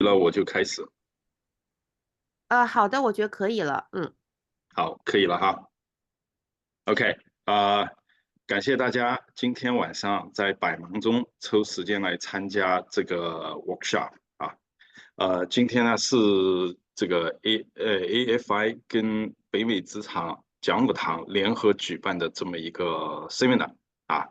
了我就开始。好的，我觉得可以了。好，可以了哈。OK，感谢大家今天晚上在百忙中抽时间来参加这个 workshop 啊。今天呢是这个 AFI 跟北美职场讲武堂联合举办的这么一个 seminar 啊。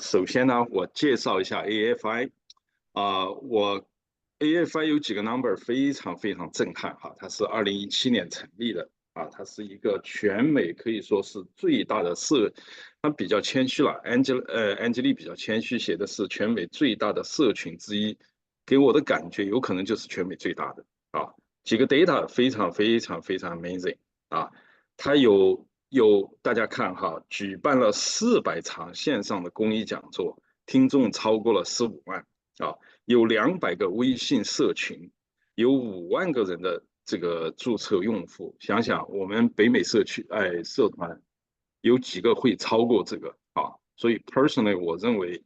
首先呢，我介绍一下 AFI。AFI 有几个 number 非常非常震撼哈，它是2017年成立的啊，它是一个全美可以说是最大的它比较谦虚了，Angela 比较谦虚，写的是全美最大的社群之一，给我的感觉有可能就是全美最大的啊，几个 data 非常非常非常 amazing 啊，它大家看哈，举办了400场线上的公益讲座，听众超过了15万啊。有200个微信社群，有5万个人的这个注册用户。想想我们北美社区，社团有几个会超过这个啊？所以 personally 我认为，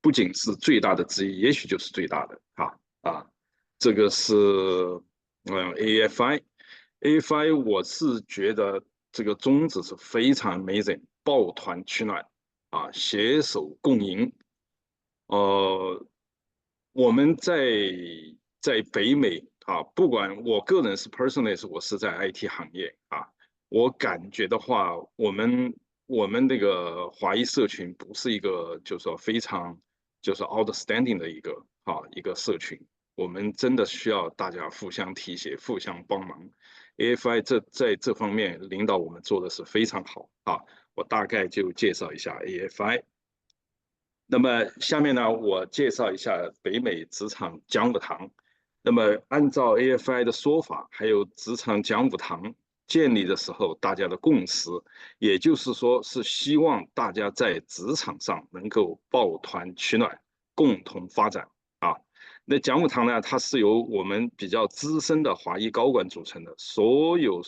不仅是最大的之一，也许就是最大的这个是AFI，我是觉得这个宗旨是非常 amazing，抱团取暖啊，携手共赢。我们在北美啊，不管我个人是 personally 我是在 IT 行业啊，我感觉的话，我们那个华裔社群不是一个就是说非常就是 outstanding 的一个社群，我们真的需要大家互相提携、互相帮忙。AFI 在这方面领导我们做的是非常好啊，我大概就介绍一下 AFI。那么下面呢，我介绍一下北美职场讲武堂。那么按照 AFI 的说法，还有职场讲武堂建立的时候，大家的共识，也就是说是希望大家在职场上能够抱团取暖，共同发展啊。那讲武堂呢，它是由我们比较资深的华裔高管组成的，所有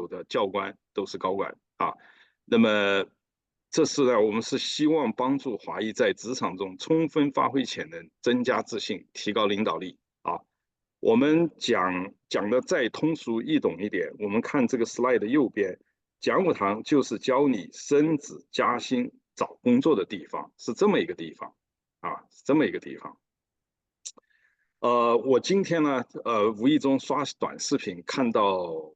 的教官都是高管啊。那么这是呢，我们是希望帮助华裔在职场中充分发挥潜能，增加自信，提高领导力啊。我们讲的再通俗易懂一点，我们看这个 slide 的右边，讲武堂就是教你升职加薪、找工作的地方，是这么一个地方啊，是这么一个地方。我今天呢，无意中刷短视频看到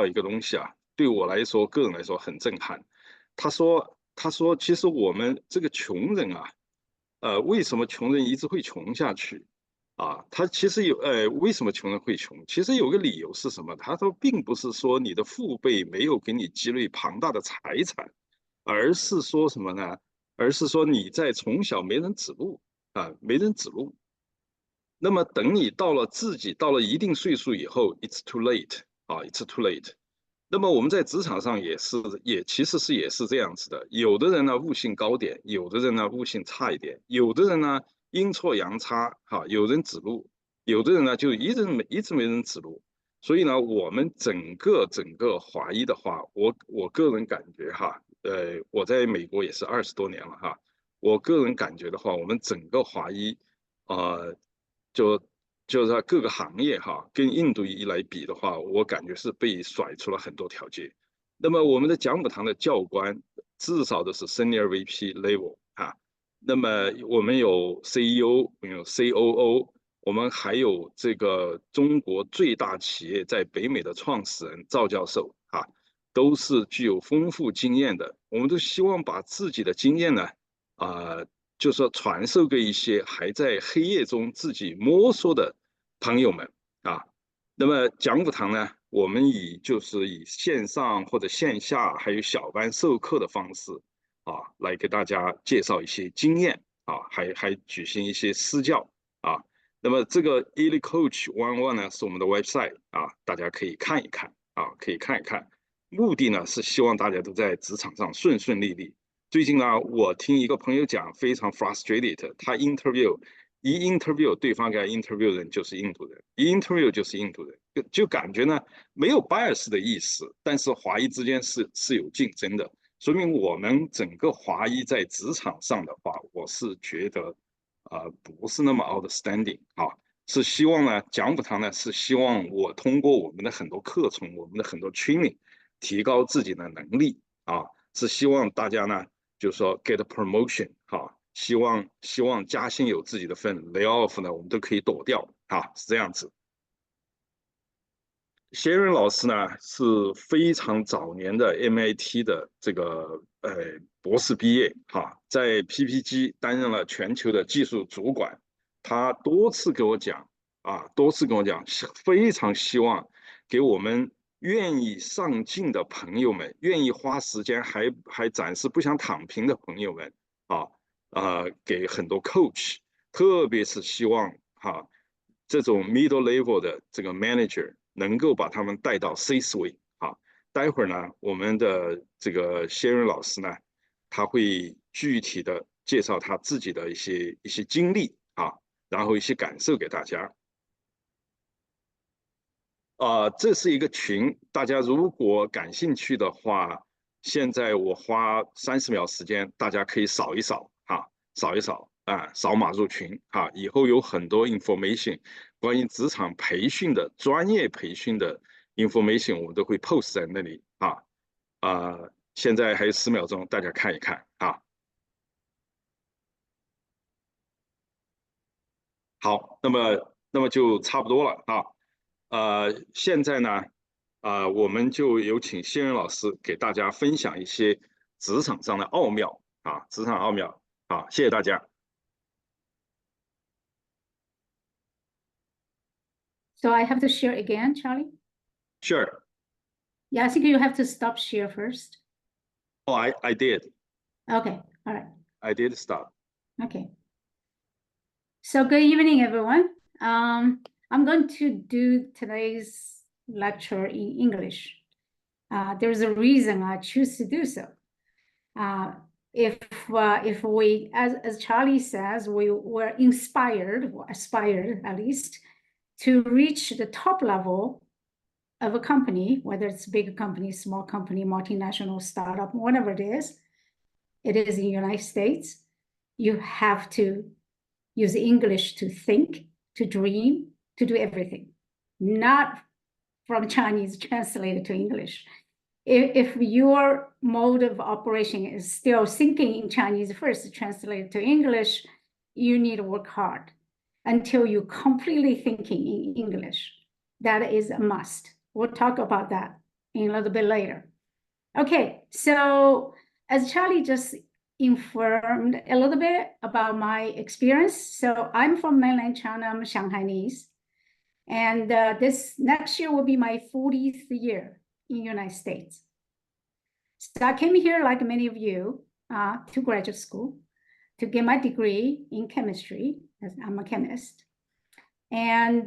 一个东西啊，对我来说，个人来说很震撼。他说，其实我们这个穷人啊，为什么穷人一直会穷下去？啊，他其实为什么穷人会穷？其实有个理由是什么？他说，并不是说你的父辈没有给你积累庞大的财产，而是说什么呢？而是说你在从小没人指路啊，没人指路。那么等你自己到了一定岁数以后，it's too late 啊，it's too late。那么我们在职场上其实也是这样子的。有的人呢悟性高点，有的人呢悟性差一点，有的人呢阴错阳差有人指路，有的人呢就一直没人指路。所以呢，我们整个华裔的话，我个人感觉我在美国也是20多年了我个人感觉的话，我们整个华裔呃就是在各个行业跟印度裔来比的话，我感觉是被甩出了很多条街。那么我们的讲武堂的教官至少都是 Senior VP level 那么我们有 CEO， 有 COO， 我们还有这个中国最大企业在北美的创始人赵教授都是具有丰富经验的。我们都希望把自己的经验呢，就是说传授给一些还在黑夜中自己摸索的朋友们那么讲武堂呢，我们就是以线上或者线下还有小班授课的方式来给大家介绍一些经验还举行一些私教那么这个 Elite Coach 101呢是我们的 website 大家可以看一看可以看一看。目的呢是希望大家都在职场上顺顺利利。最近呢，我听一个朋友讲，非常 frustrated， 他一 interview 对方给他 interview 人就是印度人，一 interview 就是印度人，就感觉呢没有 bias 的意思，但是华裔之间是有竞争的，说明我们整个华裔在职场上的话，我是觉得不是那么 outstanding 啊，是希望呢讲武堂呢是希望我通过我们的很多课程，我们的很多 training， 提高自己的能力啊，是希望大家呢就是说 get promotion 啊，希望加薪有自己的份 ，lay off 呢我们都可以躲掉啊，是这样子。Sharon 老师呢是非常早年的 MIT 的这个博士毕业哈，在 Ppg 担任了全球的技术主管。他多次跟我讲，非常希望给我们愿意上进的朋友们，愿意花时间还暂时不想躺平的朋友们给很多 coach， 特别是希望这种 middle level 的这个 manager。能够把他们带到 C-Suite 啊，待会儿呢，我们的这个Sharon老师呢，他会具体的介绍他自己的一些经历啊，然后一些感受给大家。这是一个群，大家如果感兴趣的话，现在我花30秒时间，大家可以扫一扫啊，扫码入群啊，以后有很多 information。关于职场培训的专业培训的 information， 我们都会 post 在那里现在还有10秒钟，大家看一看啊。好，那么就差不多了现在呢我们就有请仙人老师给大家分享一些职场上的奥妙职场奥妙谢谢大家。So I have to share again, Charlie? Sure. Yeah, I think you have to stop share first. Oh, I did. Okay, all right. I did stop. Okay. So good evening, everyone. I'm going to do today's lecture in English. There's a reason I choose to do so. If we, as Charlie says, we were inspired, or aspired at least, to reach the top level of a company, whether it's a big company, small company, multinational, startup, whatever it is in the United States, you have to use English to think, to dream, to do everything, not from Chinese translated to English. If your mode of operation is still thinking in Chinese first, translated to English, you need to work hard until you're completely thinking in English. That is a must. We'll talk about that in a little bit later. Okay, so as Charlie just informed a little bit about my experience. So I'm from mainland China, I'm Shanghainese. And this next year will be my 40th year in the United States. So I came here, like many of you, to graduate school to get my degree in chemistry, as I'm a chemist. And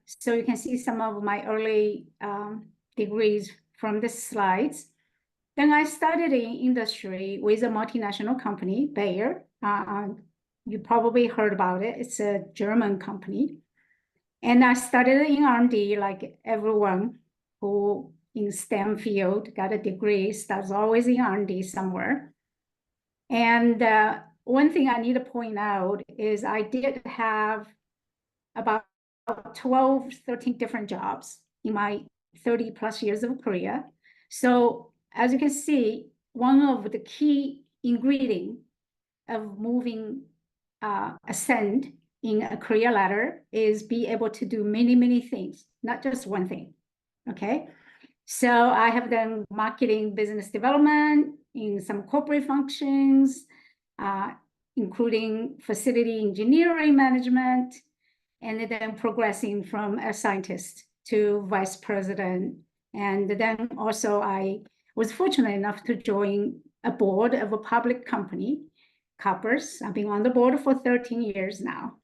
so you can see some of my early degrees from the slides. Then I started in industry with a multinational company, Bayer. You probably heard about it. It's a German company. And I started in R&D like everyone who in STEM field got a degree, starts always in R&D somewhere. And one thing I need to point out is I did have about 12, 13 different jobs in my 30 plus years of career. So as you can see, one of the key ingredients of moving ascend in a career ladder is be able to do many, many things, not just one thing, okay? So I have done marketing, business development in some corporate functions, including facility engineering management, and then progressing from a scientist to vice president. And then also I was fortunate enough to join a board of a public company, Koppers. I've been on the board for 13 years now.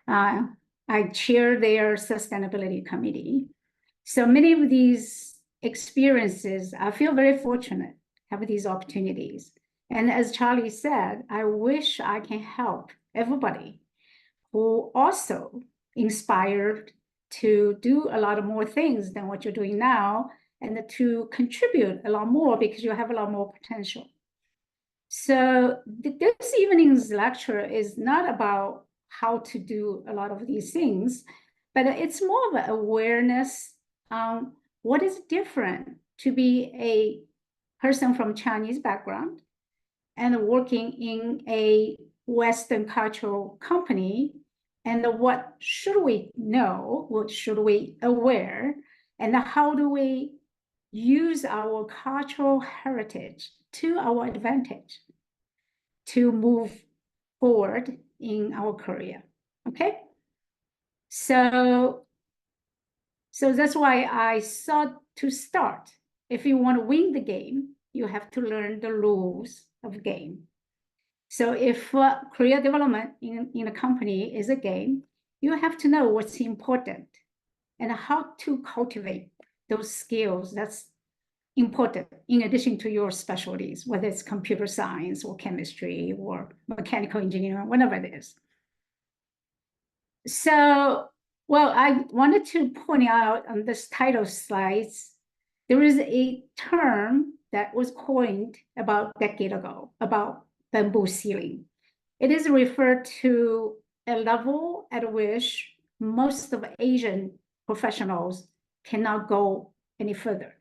I chair their sustainability committee. So many of these experiences, I feel very fortunate to have these opportunities. And as Charlie said, I wish I can help everybody who also inspired to do a lot of more things than what you're doing now, and to contribute a lot more because you have a lot more potential. So this evening's lecture is not about how to do a lot of these things, but it's more of an awareness on what is different to be a person from Chinese background and working in a Western cultural company, and what should we know, what should we aware, and how do we use our cultural heritage to our advantage to move forward in our career, okay? So that's why I thought to start. If you want to win the game, you have to learn the rules of the game. So if career development in a company is a game, you have to know what's important and how to cultivate those skills that's important in addition to your specialties, whether it's computer science or chemistry or mechanical engineering, whatever it is. So, well, I wanted to point out on this title slides, there is a term that was coined about a decade ago about bamboo ceiling. It is referred to a level at which most of Asian professionals cannot go any further.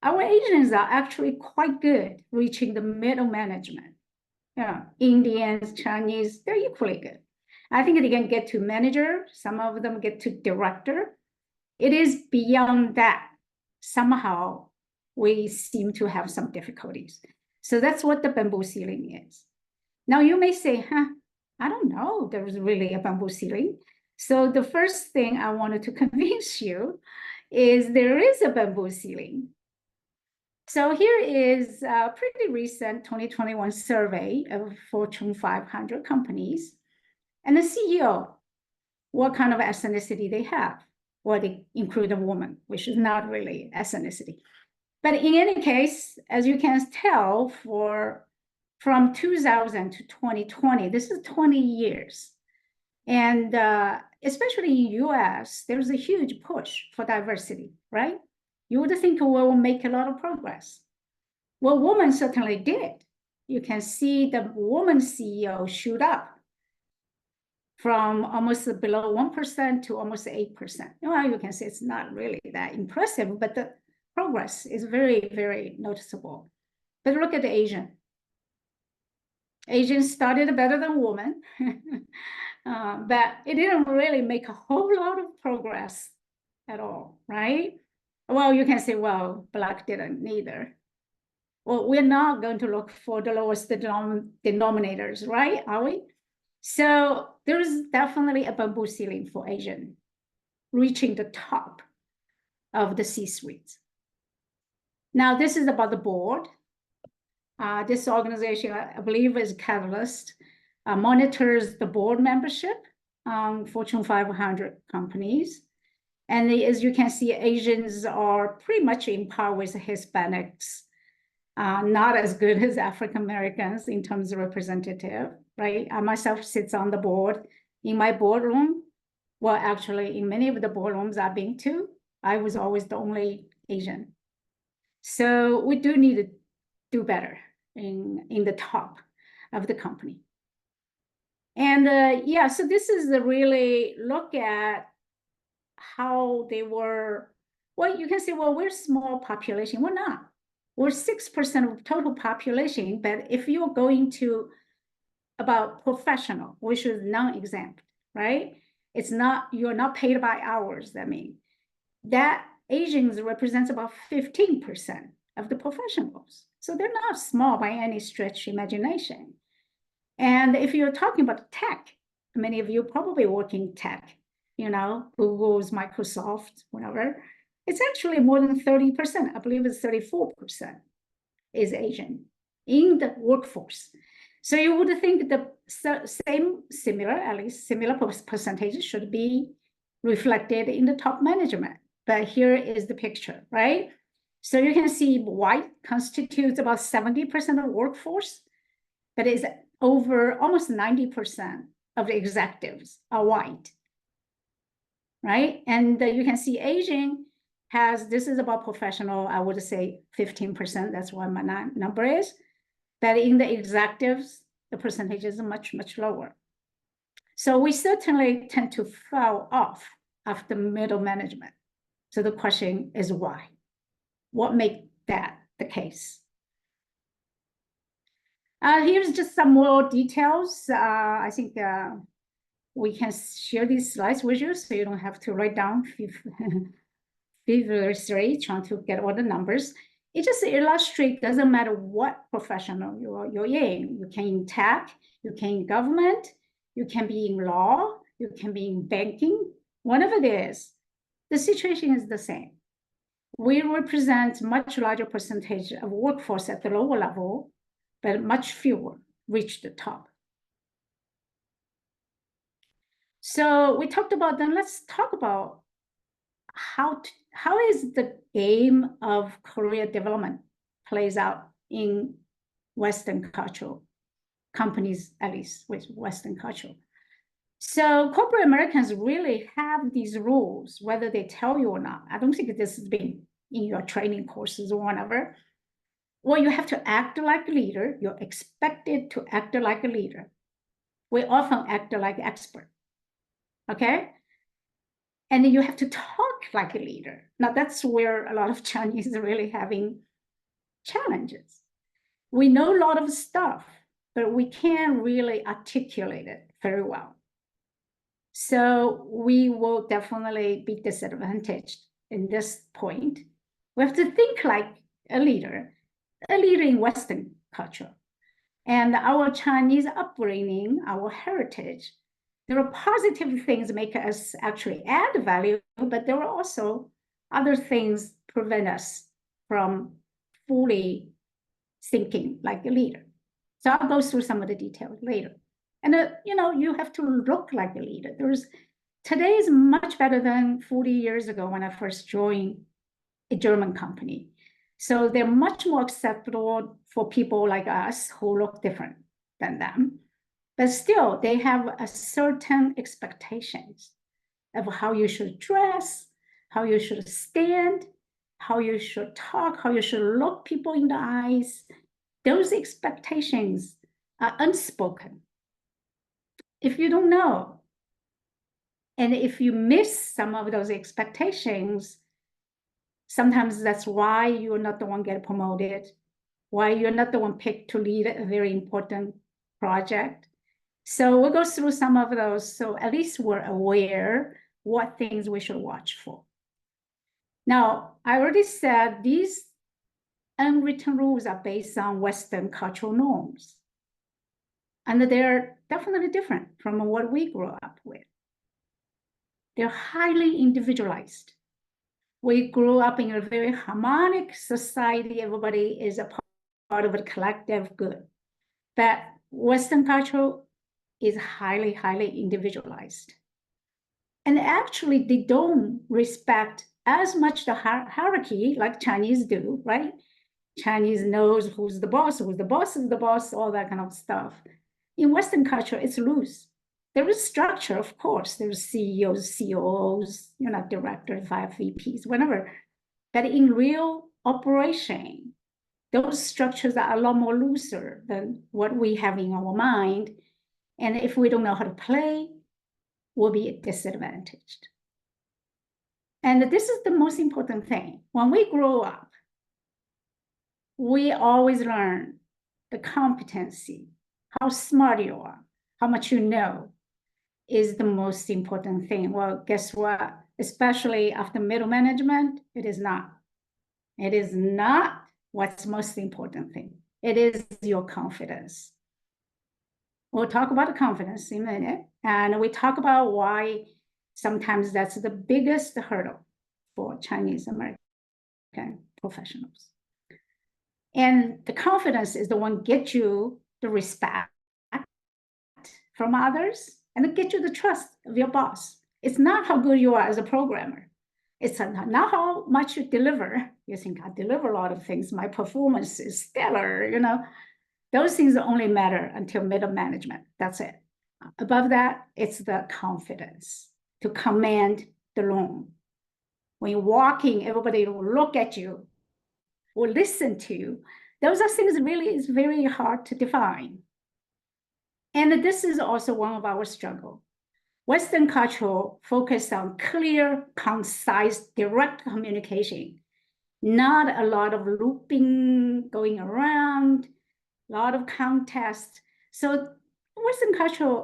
Our Asians are actually quite good reaching the middle management. Yeah, Indians, Chinese, they're equally good. I think they can get to manager, some of them get to director. It is beyond that. Somehow we seem to have some difficulties. So that's what the bamboo ceiling is. Now you may say, I don't know, there's really a bamboo ceiling. So the first thing I wanted to convince you is there is a bamboo ceiling. So here is a pretty recent 2021 survey of Fortune 500 companies. And the CEO, what kind of ethnicity they have. Well, they include a woman, which is not really ethnicity. But in any case, as you can tell, from 2000 to 2020, this is 20 years. And especially in US, there's a huge push for diversity, right? You would think we'll make a lot of progress. Well, women certainly did. You can see the woman CEO shoot up from almost below 1% to almost 8%. Well, you can say it's not really that impressive, but the progress is very, very noticeable. But look at the Asian. Asians started better than women, but it didn't really make a whole lot of progress at all, right? Well, you can say, well, Black didn't neither. Well, we're not going to look for the lowest denominators, right? Are we? So there is definitely a bamboo ceiling for Asian reaching the top of the C-suite. Now, this is about the board. This organization, I believe, is Catalyst, monitors the board membership on Fortune 500 companies. And as you can see, Asians are pretty much in par with Hispanics, not as good as African Americans in terms of representative, right? I myself sits on the board. In my boardroom, well, actually, in many of the boardrooms I've been to, I was always the only Asian. So we do need to do better in the top of the company. And yeah, so this is a really look at how they were. Well, you can say, well, we're a small population. We're not. We're 6% of total population, but if you're going to about professional, which is non-exempt, right? It's not, you're not paid by hours, I mean. That Asians represents about 15% of the professionals. So they're not small by any stretch of imagination. And if you're talking about tech, many of you probably work in tech, you know, Google's, Microsoft, whatever. It's actually more than 30%. I believe it's 34% is Asian in the workforce. So you would think the similar percentages should be reflected in the top management. But here is the picture, right? So you can see white constitutes about 70% of the workforce, but it's over almost 90% of the executives are white, right? And you can see Asian has, this is about professional, I would say 15%, that's what my number is. But in the executives, the percentage is much, much lower. So we certainly tend to fall off after middle management. So the question is why? What makes that the case? Here's just some more details. I think we can share these slides with you so you don't have to write down feverishly trying to get all the numbers. It just illustrates, doesn't matter what professional you're in. You can in tech, you can in government, you can be in law, you can be in banking, whatever it is, the situation is the same. We represent much larger percentage of workforce at the lower level, but much fewer reach the top. So we talked about, then let's talk about how is the game of career development plays out in Western cultural companies, at least with Western culture. So corporate Americans really have these rules, whether they tell you or not. I don't think this has been in your training courses or whatever. Well, you have to act like a leader. You're expected to act like a leader. We often act like expert, okay? And you have to talk like a leader. Now that's where a lot of Chinese are really having challenges. We know a lot of stuff, but we can't really articulate it very well. So we will definitely be disadvantaged in this point. We have to think like a leader in Western culture. And our Chinese upbringing, our heritage, there are positive things that make us actually add value, but there are also other things prevent us from fully thinking like a leader. So I'll go through some of the details later. And you have to look like a leader. Today is much better than 40 years ago when I first joined a German company. So they're much more acceptable for people like us who look different than them. But still, they have a certain expectations of how you should dress, how you should stand, how you should talk, how you should look people in the eyes. Those expectations are unspoken. If you don't know, and if you miss some of those expectations, sometimes that's why you're not the one get promoted, why you're not the one picked to lead a very important project. So we'll go through some of those, so at least we're aware what things we should watch for. Now, I already said these unwritten rules are based on Western cultural norms. And they're definitely different from what we grew up with. They're highly individualized. We grew up in a very harmonic society. Everybody is a part of a collective good. But Western culture is highly, highly individualized. And actually, they don't respect as much the hierarchy like Chinese do, right? Chinese knows who's the boss is the boss, all that kind of stuff. In Western culture, it's loose. There is structure, of course. There's CEOs, COOs, directors, 5 VPs, whatever. But in real operation, those structures are a lot more looser than what we have in our mind. And if we don't know how to play, we'll be disadvantaged. And this is the most important thing. When we grow up, we always learn the competency, how smart you are, how much you know is the most important thing. Well, guess what? Especially after middle management, it is not. It is not what's most important thing. It is your confidence. We'll talk about the confidence in a minute, and we talk about why sometimes that's the biggest hurdle for Chinese American professionals. And the confidence is the one get you the respect from others and get you the trust of your boss. It's not how good you are as a programmer. It's not how much you deliver. You think I deliver a lot of things. My performance is stellar, Those things only matter until middle management. That's it. Above that, it's the confidence to command the room. When you're walking, everybody will look at you, will listen to you. Those are things really is very hard to define. And this is also one of our struggles. Western culture focus on clear, concise, direct communication, not a lot of looping going around, a lot of context. So Western culture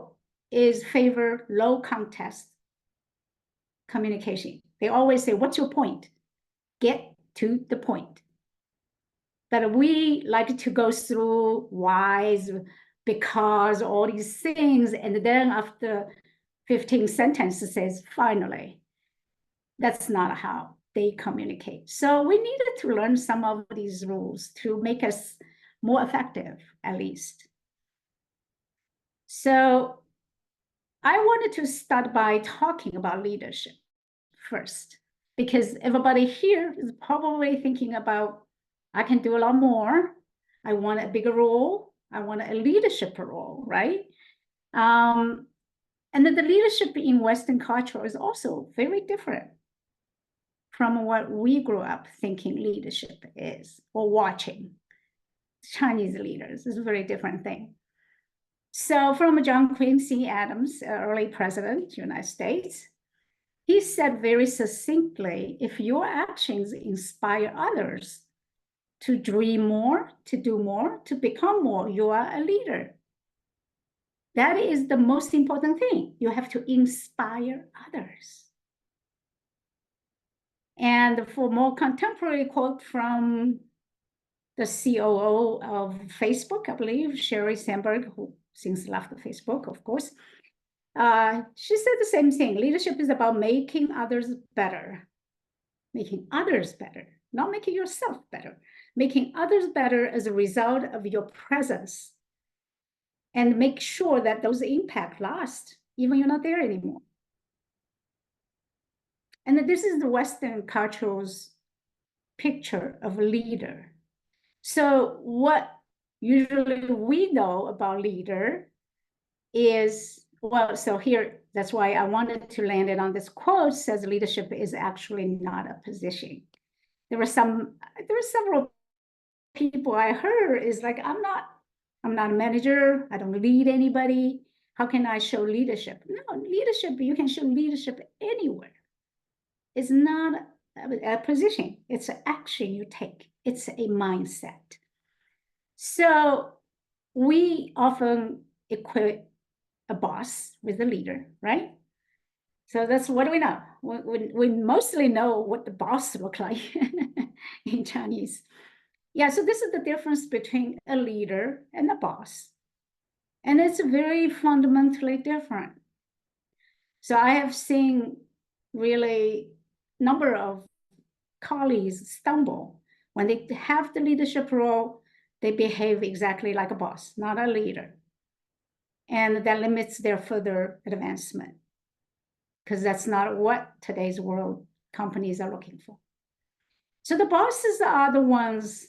is favor low context communication. They always say, what's your point? Get to the point. But we like to go through whys, because, all these things, and then after 15 sentences says, finally. That's not how they communicate. So we needed to learn some of these rules to make us more effective, at least. So I wanted to start by talking about leadership first, because everybody here is probably thinking about, I can do a lot more. I want a bigger role. I want a leadership role, right? And then the leadership in Western culture is also very different from what we grew up thinking leadership is, or watching Chinese leaders. Is a very different thing. So from John Quincy Adams, early president, United States, he said very succinctly, if your actions inspire others to dream more, to do more, to become more, you are a leader. That is the most important thing. You have to inspire others. And for more contemporary quote from the COO of Facebook, I believe, Sheryl Sandberg, who since left Facebook, of course, she said the same thing. Leadership is about making others better. Making others better, not making yourself better. Making others better as a result of your presence. And make sure that those impact last, even you're not there anymore. And this is the Western culture's picture of a leader. So what usually we know about leader is, well, so here, that's why I wanted to land it on this quote, says leadership is actually not a position. There were several people I heard is like, I'm not a manager. I don't lead anybody. How can I show leadership? No, leadership, you can show leadership anywhere. It's not a position. It's an action you take. It's a mindset. So we often equate a boss with a leader, right? So that's what do we know? We mostly know what the boss looks like in Chinese. Yeah, so this is the difference between a leader and a boss. And it's very fundamentally different. So I have seen really number of colleagues stumble. When they have the leadership role, they behave exactly like a boss, not a leader. And that limits their further advancement, because that's not what today's world companies are looking for. So the bosses are the ones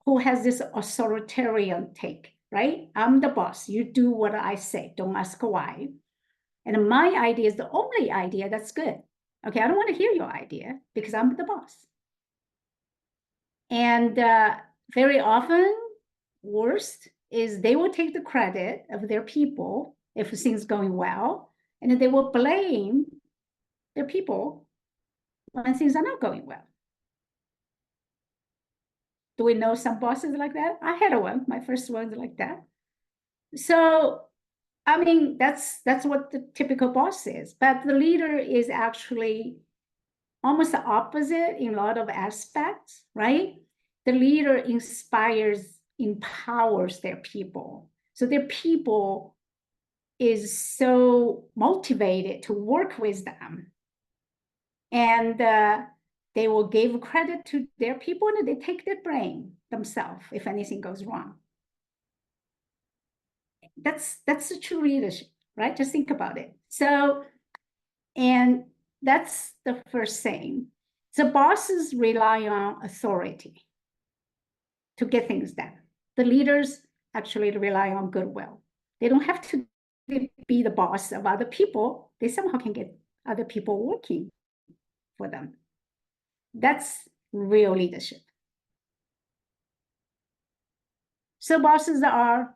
who has this authoritarian take, right? I'm the boss. You do what I say. Don't ask why. And my idea is the only idea that's good. Okay, I don't want to hear your idea because I'm the boss. And very often, worst is they will take the credit of their people if things going well, and then they will blame their people when things are not going well. Do we know some bosses like that? I had one, my first one's like that. So, I mean, that's what the typical boss is, but the leader is actually almost the opposite in a lot of aspects, right? The leader inspires, empowers their people. So their people is so motivated to work with them. And they will give credit to their people and they take the blame themselves if anything goes wrong. That's the true leadership, right? Just think about it. So, and that's the first thing. So bosses rely on authority to get things done. The leaders actually rely on goodwill. They don't have to be the boss of other people. They somehow can get other people working for them. That's real leadership. So bosses are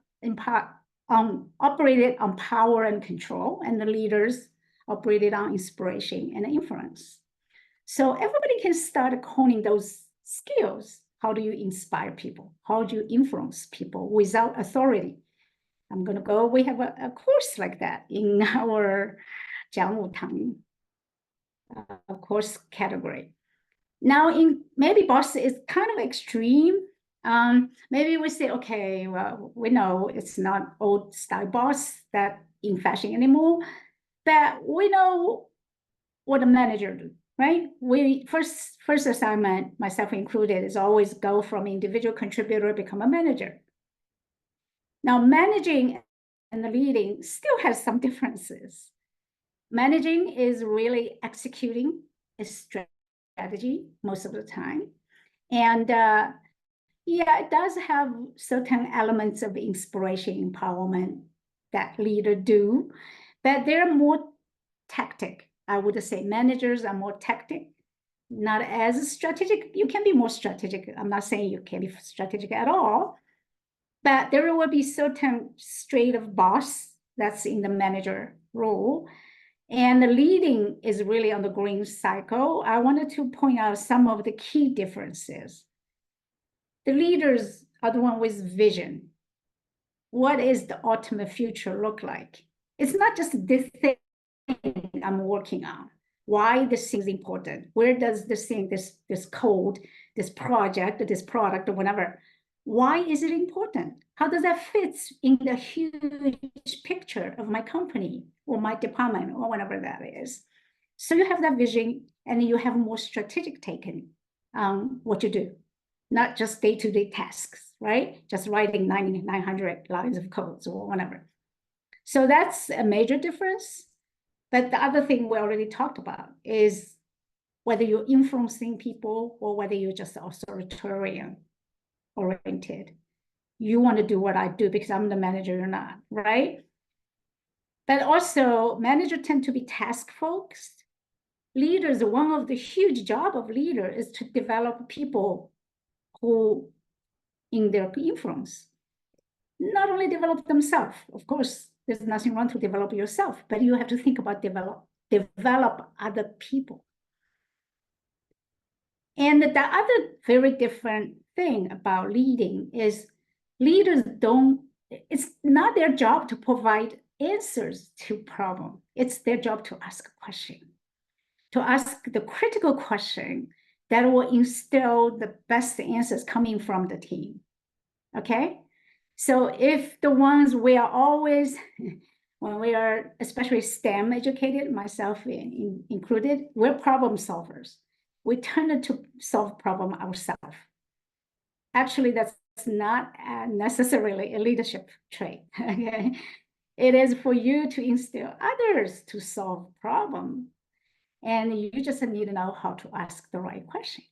operated on power and control, and the leaders operated on inspiration and influence. So everybody can start honing those skills. How do you inspire people? How do you influence people without authority? We have a course like that in our 讲武堂course category. Now, maybe boss is kind of extreme. Maybe we say, okay, well, we know it's not old style boss that in fashion anymore, but we know what a manager do, right? We first assignment, myself included, is always go from individual contributor become a manager. Now, managing and leading still has some differences. Managing is really executing a strategy most of the time. And yeah, it does have certain elements of inspiration, empowerment that leaders do, but they're more tactic. I would say managers are more tactic, not as strategic. You can be more strategic. I'm not saying you can be strategic at all, but there will be certain straight of boss that's in the manager role. And the leading is really on the green cycle. I wanted to point out some of the key differences. The leaders are the one with vision. What is the ultimate future look like? It's not just this thing I'm working on. Why this thing is important? Where does this thing, this code, this project, this product, or whatever, why is it important? How does that fit in the huge picture of my company or my department or whatever that is? So you have that vision and you have more strategic taken on what you do, not just day-to-day tasks, right? Just writing 900 lines of codes or whatever. So that's a major difference. But the other thing we already talked about is whether you're influencing people or whether you're just authoritarian oriented. You want to do what I do because I'm the manager or not, right? But also managers tend to be task focused. Leaders, one of the huge job of leader is to develop people who in their influence, not only develop themselves, of course, there's nothing wrong to develop yourself, but you have to think about develop other people. And the other very different thing about leading is leaders it's not their job to provide answers to problem. It's their job to ask a question, to ask the critical question that will instill the best answers coming from the team, okay? So if the ones we are always, when we are especially STEM educated, myself included, we're problem solvers. We tend to solve problem ourselves. Actually, that's not necessarily a leadership trait, okay? It is for you to instill others to solve problem. And you just need to know how to ask the right question.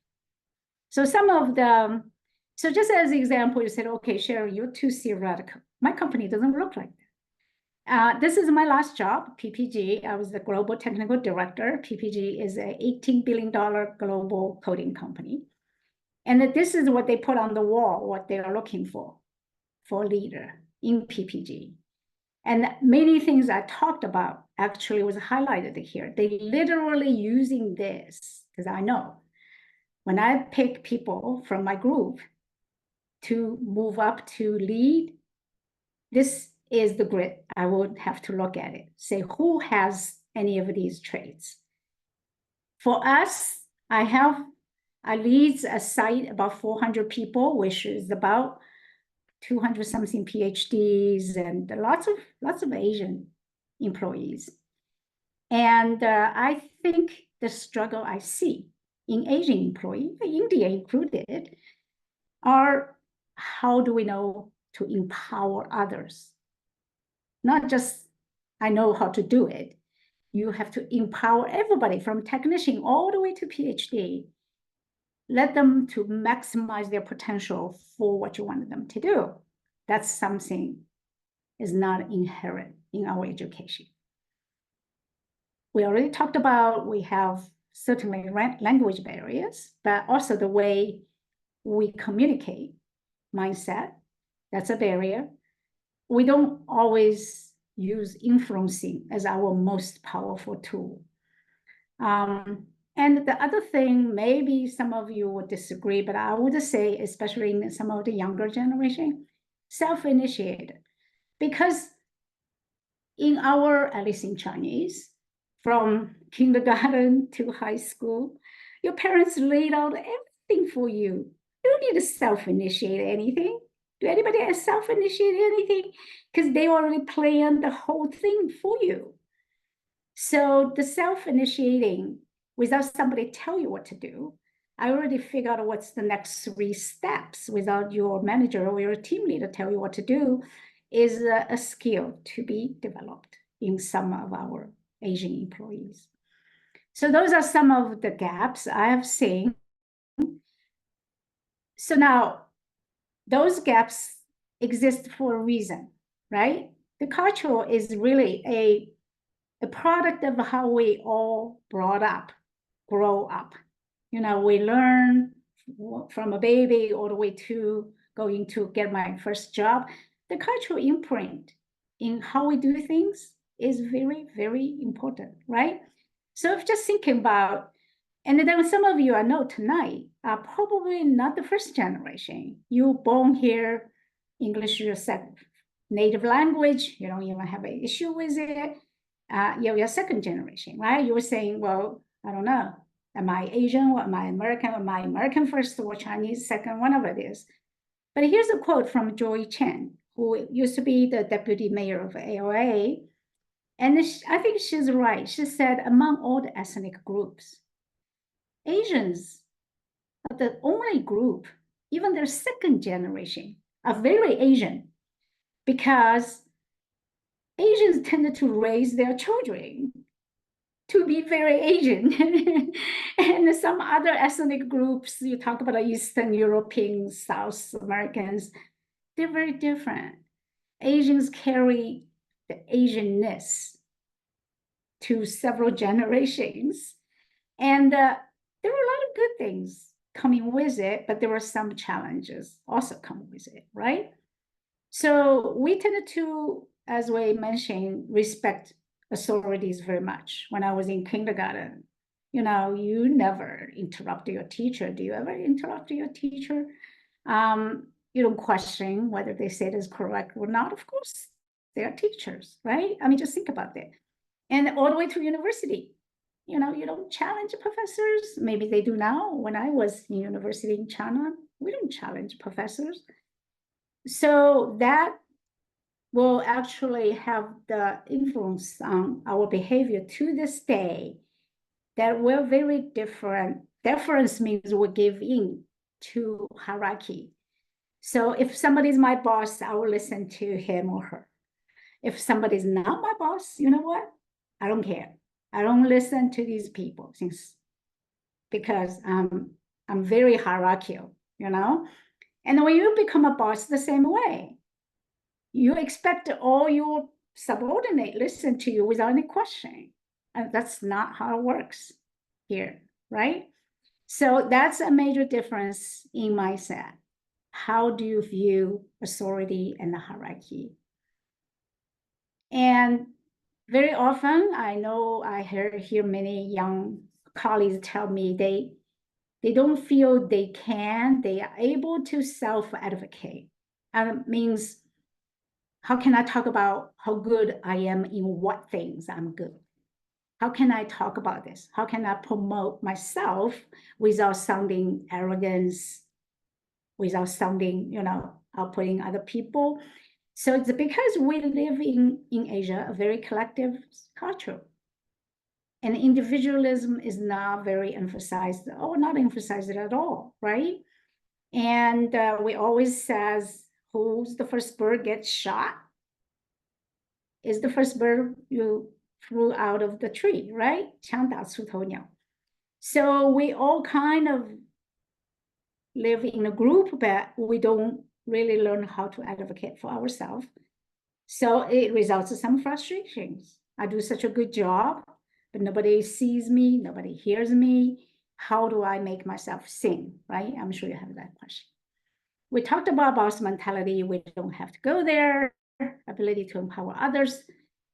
So so just as an example, you said, okay, Sharon, you're too theoretical. My company doesn't look like that. This is my last job, Ppg. I was the global technical director. Ppg is an $18 billion global coding company. And this is what they put on the wall, what they are looking for a leader in Ppg. And many things I talked about actually was highlighted here. They literally using this, because I know when I pick people from my group to move up to lead, this is the grid. I would have to look at it, say who has any of these traits. For us, I lead a site about 400 people, which is about 200 something PhDs and lots of Asian employees. And I think the struggle I see in Asian employees, India included, are how do we know to empower others? Not just I know how to do it. You have to empower everybody from technician all the way to PhD. Let them to maximize their potential for what you want them to do. That's something is not inherent in our education. We already talked about, we have certainly language barriers, but also the way we communicate, mindset, that's a barrier. We don't always use influencing as our most powerful tool. And the other thing, maybe some of you would disagree, but I would say, especially in some of the younger generation, self-initiated. Because in our, at least in Chinese, from kindergarten to high school, your parents laid out everything for you. You don't need to self-initiate anything. Do anybody self-initiate anything? Because they already planned the whole thing for you. So the self-initiating, without somebody tell you what to do, I already figured out what's the next 3 steps without your manager or your team leader tell you what to do, is a skill to be developed in some of our Asian employees. So those are some of the gaps I have seen. So now, those gaps exist for a reason, right? The culture is really a product of how we all grow up. You know, we learn from a baby all the way to going to get my first job. The cultural imprint in how we do things is very, very important, right? So if just thinking about, and then some of you I know tonight are probably not the first generation. You were born here, English your second native language, you don't even have an issue with it. You're second generation, right? You were saying, well, I don't know, am I Asian or am I American? Am I American first or Chinese second, whatever it is. But here's a quote from Joy Chen, who used to be the deputy mayor of AOA. And I think she's right. She said, among all the ethnic groups, Asians are the only group, even their second generation, are very Asian, because Asians tended to raise their children to be very Asian. And some other ethnic groups, you talk about Eastern Europeans, South Americans, they're very different. Asians carry the Asianness to several generations. And there were a lot of good things coming with it, but there were some challenges also coming with it, right? So we tended to, as we mentioned, respect authorities very much. When I was in kindergarten, you know, you never interrupt your teacher. Do you ever interrupt your teacher? You don't question whether they say it is correct or not. Of course, they are teachers, right? I mean, just think about that. And all the way to university, you know, you don't challenge professors. Maybe they do now. When I was in university in China, we don't challenge professors. So that will actually have the influence on our behavior to this day, that we're very different. Deference means we give in to hierarchy. So if somebody's my boss, I will listen to him or her. If somebody's not my boss, you know what? I don't care. I don't listen to these people because I'm very hierarchical, you know? And when you become a boss the same way, you expect all your subordinate listen to you without any question. And that's not how it works here, right? So that's a major difference in mindset. How do you view authority and the hierarchy? And very often, I know I hear many young colleagues tell me they don't feel they are able to self-advocate. And it means, how can I talk about how good I am in what things I'm good? How can I talk about this? How can I promote myself without sounding arrogance, without sounding, you know, outputting other people? So it's because we live in Asia, a very collective culture. And individualism is not very emphasized, or not emphasized at all, right? And we always says, who's the first bird gets shot is the first bird you flew out of the tree, right? 枪打出头鸟. So we all kind of live in a group, but we don't really learn how to advocate for ourselves. So it results in some frustrations. I do such a good job, but nobody sees me, nobody hears me. How do I make myself sing, right? I'm sure you have that question. We talked about boss mentality. We don't have to go there. Ability to empower others.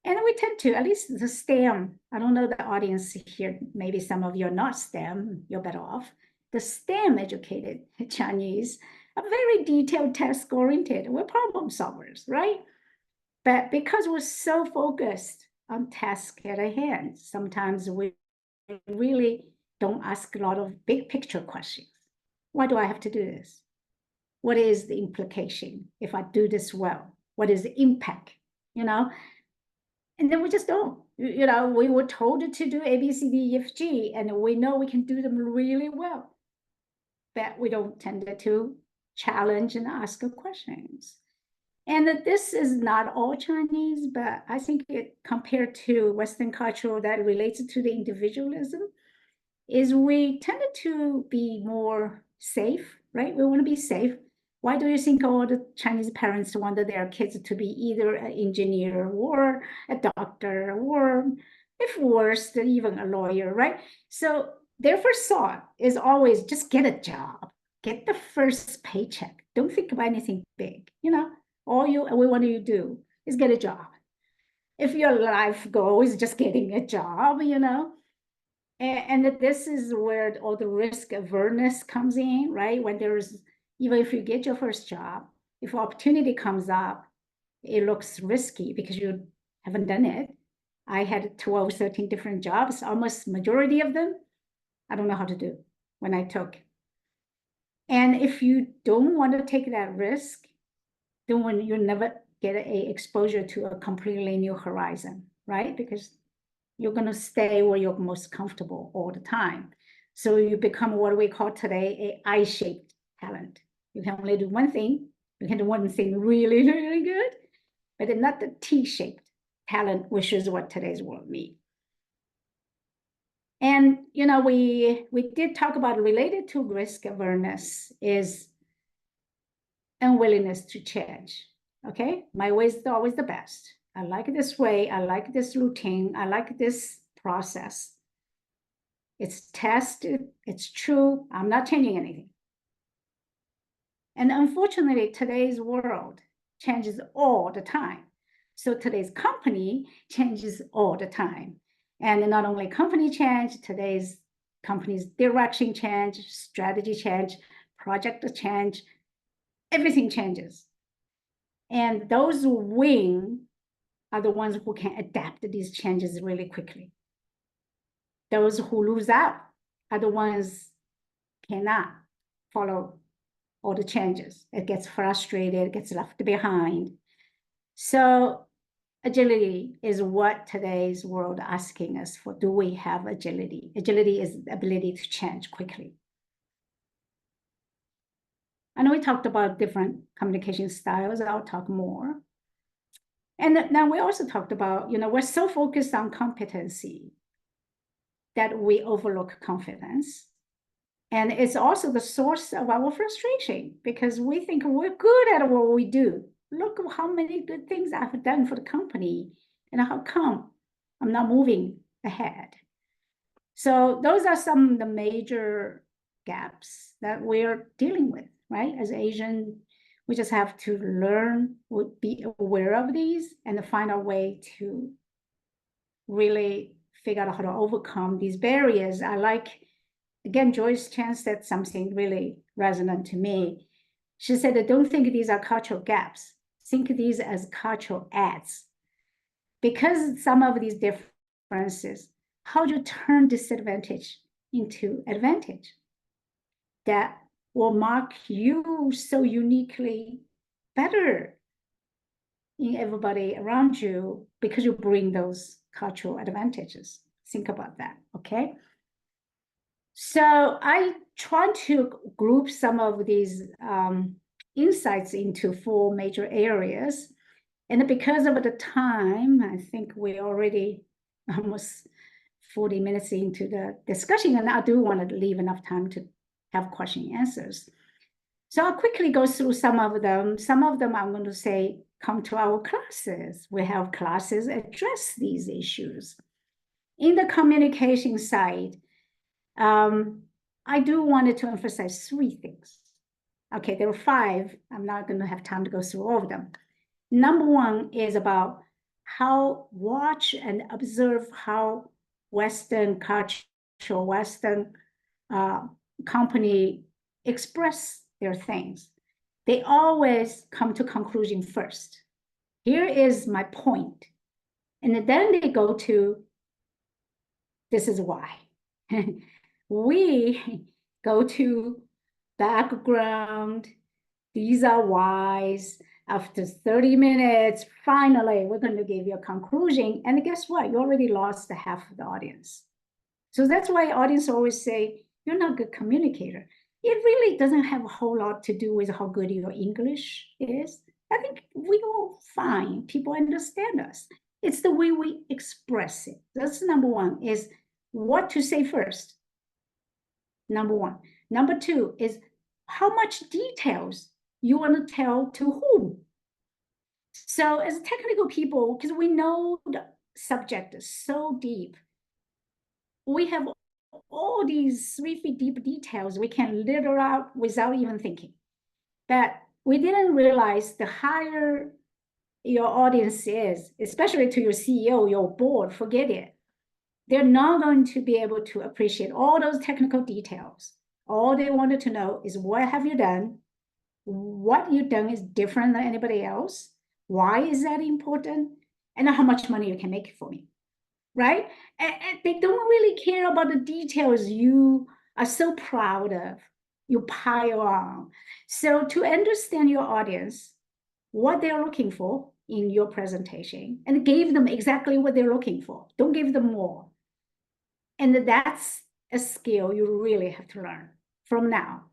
And we tend to, at least the STEM, I don't know the audience here, maybe some of you are not STEM, you're better off. The STEM educated Chinese are very detailed, task oriented. We're problem solvers, right? But because we're so focused on task at hand, sometimes we really don't ask a lot of big picture questions. Why do I have to do this? What is the implication if I do this well? What is the impact, you know? And then we just don't, you know, we were told to do A, B, C, D, E, F, G, and we know we can do them really well, but we don't tend to challenge and ask questions. And this is not all Chinese, but I think it compared to Western culture that relates to the individualism is we tended to be more safe, right? We want to be safe. Why do you think all the Chinese parents want their kids to be either an engineer or a doctor or, if worse, even a lawyer, right? So their first thought is always just get a job, get the first paycheck. Don't think about anything big, you know? All we want you to do is get a job. If your life goal is just getting a job, you know? And this is where all the risk awareness comes in, right? When there's, even if you get your first job, if opportunity comes up, it looks risky because you haven't done it. I had 12, 13 different jobs, almost majority of them, I don't know how to do when I took. And if you don't want to take that risk, then when you never get a exposure to a completely new horizon, right? Because you're going to stay where you're most comfortable all the time. So you become what we call today a I-shaped talent. You can only do one thing. You can do one thing really, really good, but not the T-shaped talent, which is what today's world needs. And, you know, we did talk about related to risk awareness is unwillingness to change, okay? My way is always the best. I like this way, I like this routine, I like this process. It's tested, it's true, I'm not changing anything. And unfortunately, today's world changes all the time. So today's company changes all the time. And not only company change, today's company's direction change, strategy change, project change, everything changes. And those who win are the ones who can adapt to these changes really quickly. Those who lose out are the ones cannot follow all the changes. It gets frustrated, it gets left behind. So agility is what today's world asking us for. Do we have agility? Agility is the ability to change quickly. I know we talked about different communication styles. I'll talk more. And now we also talked about, you know, we're so focused on competency that we overlook confidence. And it's also the source of our frustration because we think we're good at what we do. Look how many good things I've done for the company and how come I'm not moving ahead. So those are some of the major gaps that we're dealing with, right? As Asian, we just have to learn, be aware of these and find a way to really figure out how to overcome these barriers. I like, again, Joyce Chan said something really resonant to me. She said, don't think these are cultural gaps. Think these as cultural adds. Because some of these differences, how do you turn disadvantage into advantage? That will mark you so uniquely better in everybody around you because you bring those cultural advantages. Think about that, okay? So I try to group some of these insights into 4 major areas. And because of the time, I think we're already almost 40 minutes into the discussion, and I do want to leave enough time to have question and answers. So I'll quickly go through some of them. Some of them I'm going to say, come to our classes. We have classes address these issues. In the communication side, I do wanted to emphasize 3 things. Okay, there are 5. I'm not going to have time to go through all of them. Number 1 is about watch and observe how Western culture, Western company express their things. They always come to conclusion first. Here is my point. And then they go to, this is why. We go to background. These are whys. After 30 minutes, finally, we're going to give you a conclusion. And guess what? You already lost half of the audience. So that's why audience always say, you're not a good communicator. It really doesn't have a whole lot to do with how good your English is. I think we all fine. People understand us. It's the way we express it. That's number one, is what to say first. Number one. Number two is how much details you want to tell to whom. So as technical people, because we know the subject is so deep, we have all these 3 feet deep details we can litter out without even thinking. But we didn't realize the higher your audience is, especially to your CEO, your board, forget it. They're not going to be able to appreciate all those technical details. All they wanted to know is what have you done? What you've done is different than anybody else. Why is that important? And how much money you can make for me, right? And they don't really care about the details you are so proud of, you pile on. So to understand your audience, what they're looking for in your presentation, and give them exactly what they're looking for. Don't give them more. And that's a skill you really have to learn from now.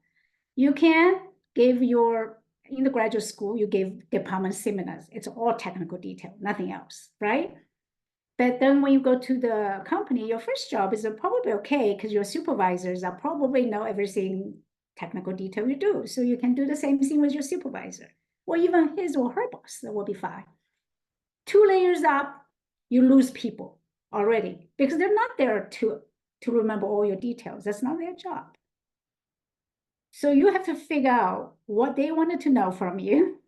You can give in the graduate school, you give department seminars. It's all technical detail, nothing else, right? But then when you go to the company, your first job is probably okay because your supervisors are probably know everything technical detail you do. So you can do the same thing with your supervisor, or even his or her boss, that will be fine. 2 layers up, you lose people already because they're not there to remember all your details. That's not their job. So you have to figure out what they wanted to know from you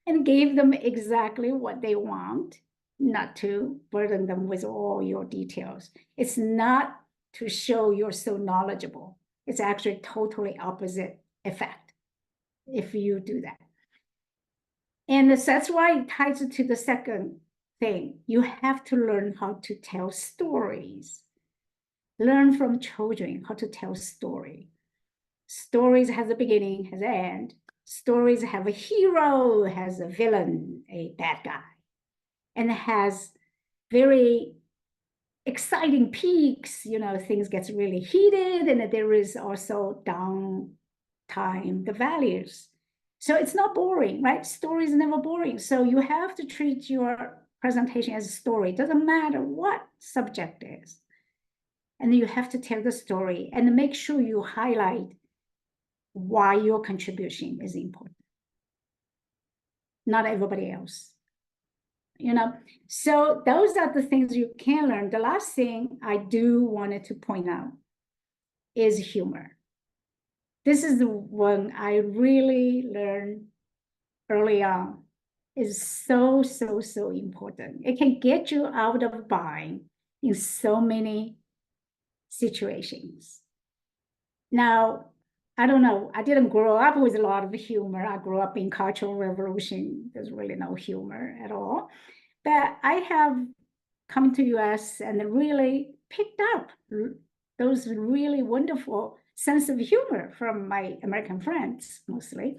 and give them exactly what they want, not to burden them with all your details. It's not to show you're so knowledgeable. It's actually totally opposite effect if you do that. And that's why it ties to the second thing. You have to learn how to tell stories. Learn from children how to tell story. Stories has a beginning, has an end. Stories have a hero, has a villain, a bad guy, and has very exciting peaks. Things gets really heated, and there is also downtime, the values. So it's not boring, right? Story is never boring. So you have to treat your presentation as a story. It doesn't matter what subject is. And you have to tell the story and make sure you highlight why your contribution is important. Not everybody else. So those are the things you can learn. The last thing I do wanted to point out is humor. This is the one I really learned early on. Is so, so, so important. It can get you out of bind in so many situations. Now, I don't know, I didn't grow up with a lot of humor. I grew up in Cultural Revolution. There's really no humor at all. But I have come to US and really picked up those really wonderful sense of humor from my American friends, mostly.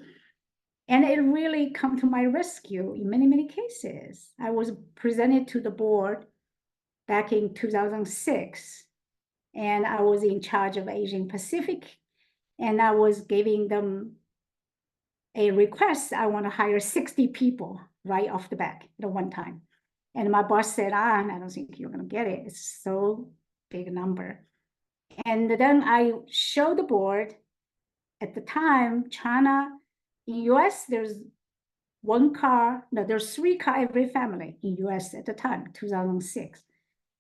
And it really come to my rescue in many, many cases. I was presented to the board back in 2006, and I was in charge of Asian Pacific, and I was giving them a request. I want to hire 60 people right off the bat at one time. And my boss said, I don't think you're going to get it. It's so big a number. And then I showed the board. At the time, China, in US, there's 3 cars every family in US at the time, 2006.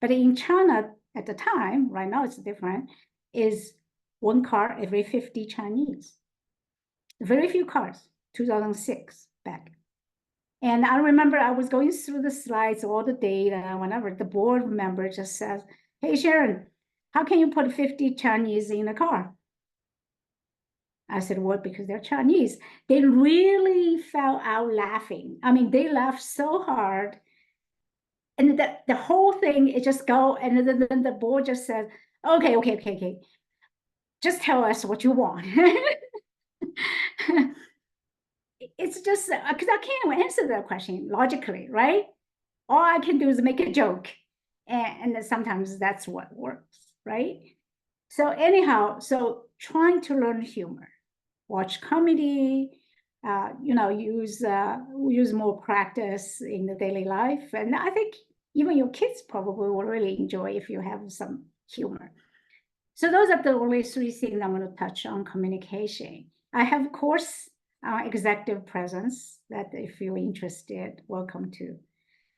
But in China at the time, right now it's different, is 1 car every 50 Chinese. Very few cars, 2006 back. And I remember I was going through the slides, all the data, whenever the board member just says, hey, Sharon, how can you put 50 Chinese in a car? I said, well, because they're Chinese. They really fell out laughing. I mean, they laughed so hard. And the whole thing, it just go, and then the board just said, okay. Just tell us what you want. It's just, because I can't answer that question logically, right? All I can do is make a joke. And sometimes that's what works, right? So anyhow, so trying to learn humor, watch comedy, use more practice in the daily life. And I think even your kids probably will really enjoy if you have some humor. So those are the only three things I'm going to touch on communication. I have a course, executive presence, that if you're interested, welcome to.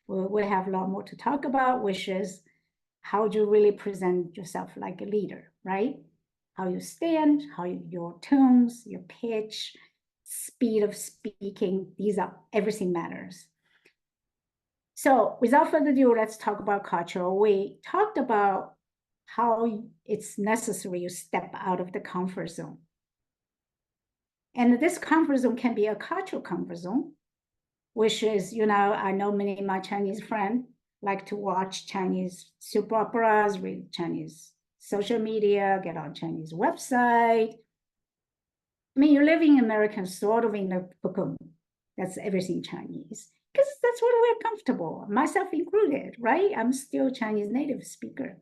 We'll have a lot more to talk about, which is how do you really present yourself like a leader, right? How you stand, your tones, your pitch, speed of speaking, everything matters. So without further ado, let's talk about culture. We talked about how it's necessary you step out of the comfort zone. And this comfort zone can be a cultural comfort zone, which is, I know many of my Chinese friends like to watch Chinese soap operas, read Chinese social media, get on Chinese website. I mean, you're living in America sort of in a cocoon. That's everything Chinese, because that's what we're comfortable, myself included, right? I'm still Chinese native speaker.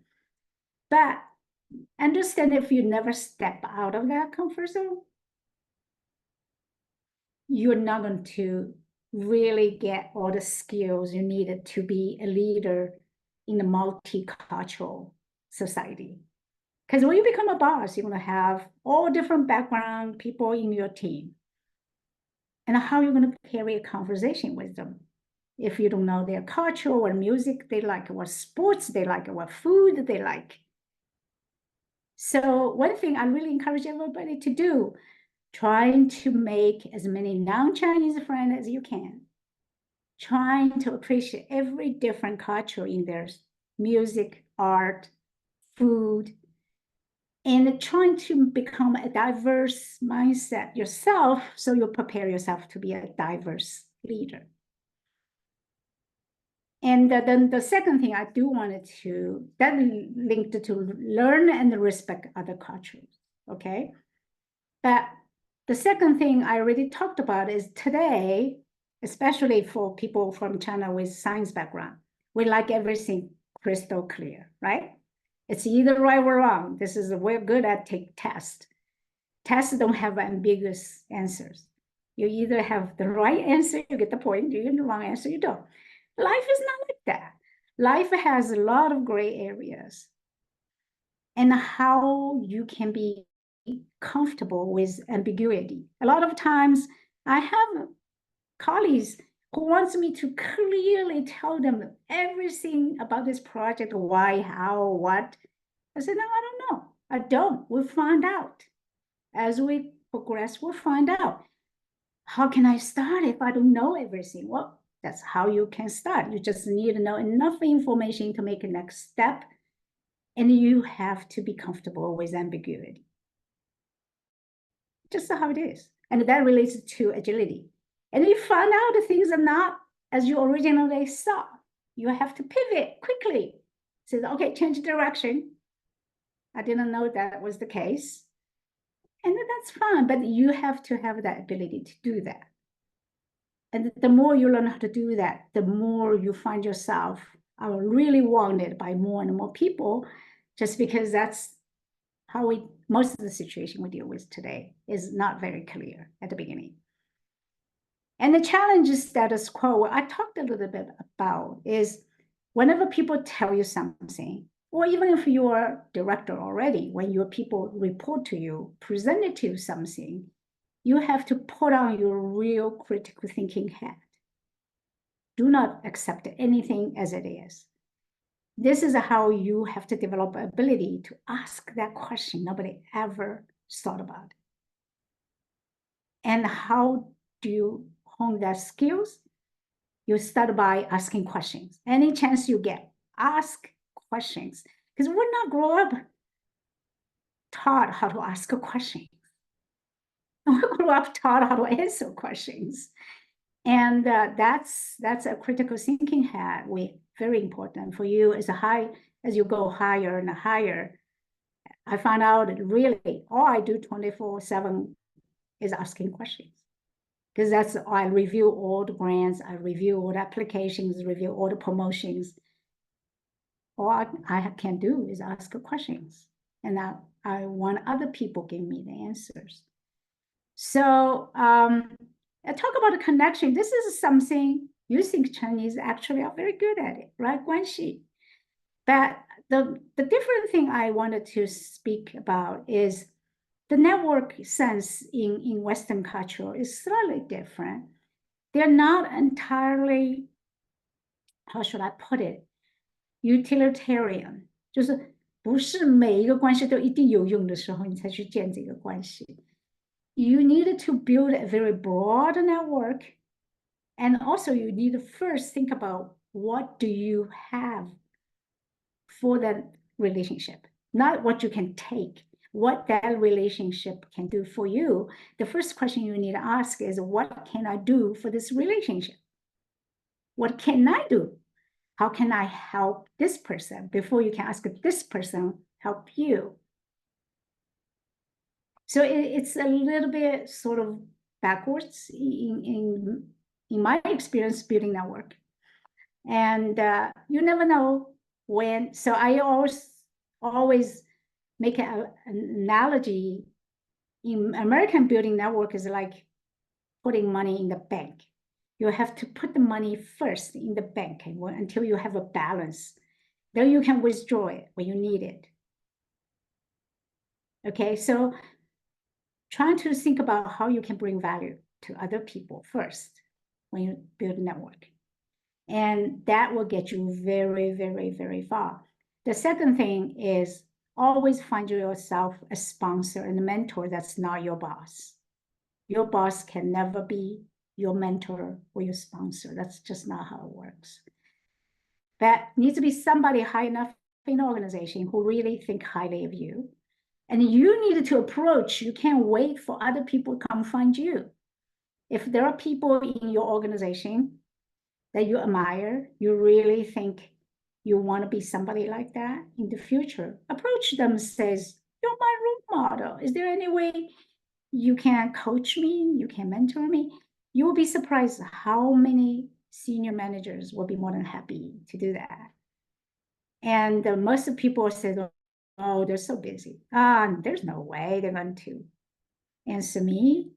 But understand if you never step out of that comfort zone, you're not going to really get all the skills you needed to be a leader in a multicultural society. Because when you become a boss, you're going to have all different background people in your team. And how are you going to carry a conversation with them if you don't know their culture, what music they like, what sports they like, what food they like? So one thing I really encourage everybody to do, trying to make as many non-Chinese friends as you can, trying to appreciate every different culture in their music, art, food, and trying to become a diverse mindset yourself, so you prepare yourself to be a diverse leader. And then the second thing I do wanted to, that linked to learn and respect other cultures, okay? But the second thing I already talked about is today, especially for people from China with science background, we like everything crystal clear, right? It's either right or wrong. We're good at take tests. Tests don't have ambiguous answers. You either have the right answer, you get the point, you get the wrong answer, you don't. Life is not like that. Life has a lot of gray areas. And how you can be comfortable with ambiguity. A lot of times I have colleagues who wants me to clearly tell them everything about this project, why, how, what. I said, no, I don't know. I don't. We'll find out. As we progress, we'll find out. How can I start if I don't know everything? Well, that's how you can start. You just need to know enough information to make a next step. And you have to be comfortable with ambiguity. Just how it is. And that relates to agility. And you find out the things are not as you originally thought. You have to pivot quickly. Say, okay, change direction. I didn't know that was the case. And that's fine, but you have to have that ability to do that. And the more you learn how to do that, the more you find yourself really wanted by more and more people, just because that's how most of the situation we deal with today is not very clear at the beginning. And the challenge is status quo, I talked a little bit about, is whenever people tell you something, or even if you're a director already, when your people report to you, presented to you something, you have to put on your real critical thinking hat. Do not accept anything as it is. This is how you have to develop ability to ask that question nobody ever thought about. And how do you hone that skills? you start by asking questions. Any chance you get, ask questions. Because we're not grow up taught how to ask questions. We grew up taught how to answer questions. And that's a critical thinking hat. Very important for you as you go higher and higher. I found out that really all I do 24/7 is asking questions. Because I review all the grants, I review all the applications, review all the promotions. All I can do is ask questions. And I want other people give me the answers. So I talk about the connection. This is something you think Chinese actually are very good at it, right? Guanxi. But the different thing I wanted to speak about is the network sense in Western culture is slightly different. They're not entirely, how should I put it, utilitarian. 就是不是每一个关系都一定有用的时候你才去建这个关系。You need to build a very broad network, and also you need to first think about what do you have for that relationship, not what you can take, what that relationship can do for you. The first question you need to ask is, what can I do for this relationship? What can I do? How can I help this person before you can ask this person help you? So it's a little bit sort of backwards in my experience building network. And you never know when. So I always make an analogy. In American building network is like putting money in the bank. You have to put the money first in the bank until you have a balance. Then you can withdraw it when you need it. Okay, so trying to think about how you can bring value to other people first when you build a network. And that will get you very, very, very far. The second thing is always find yourself a sponsor and a mentor that's not your boss. Your boss can never be your mentor or your sponsor. That's just not how it works. That needs to be somebody high enough in the organization who really think highly of you. And you need to approach, you can't wait for other people to come find you. If there are people in your organization that you admire, you really think you want to be somebody like that in the future, approach them and says, you're my role model. Is there any way you can coach me? You can mentor me? You will be surprised how many senior managers will be more than happy to do that. And most people say, oh, they're so busy. There's no way they're going to answer me.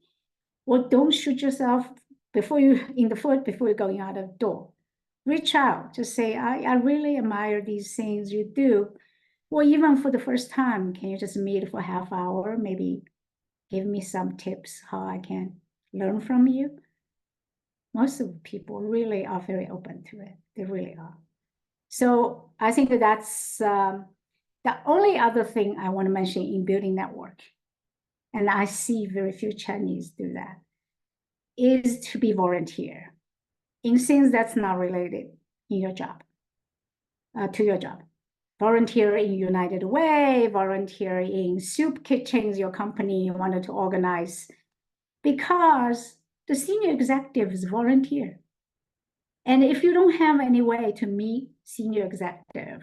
Well, don't shoot yourself before you going out of the door. Reach out, just say, I really admire these things you do. Well, even for the first time, can you just meet for a half hour? Maybe give me some tips how I can learn from you. Most of the people really are very open to it. They really are. So I think that's the only other thing I want to mention in building network, and I see very few Chinese do that, is to be volunteer in things that's not related in your job, to your job. Volunteer in United Way, volunteer in soup kitchens your company wanted to organize, because the senior executives volunteer. And if you don't have any way to meet senior executive,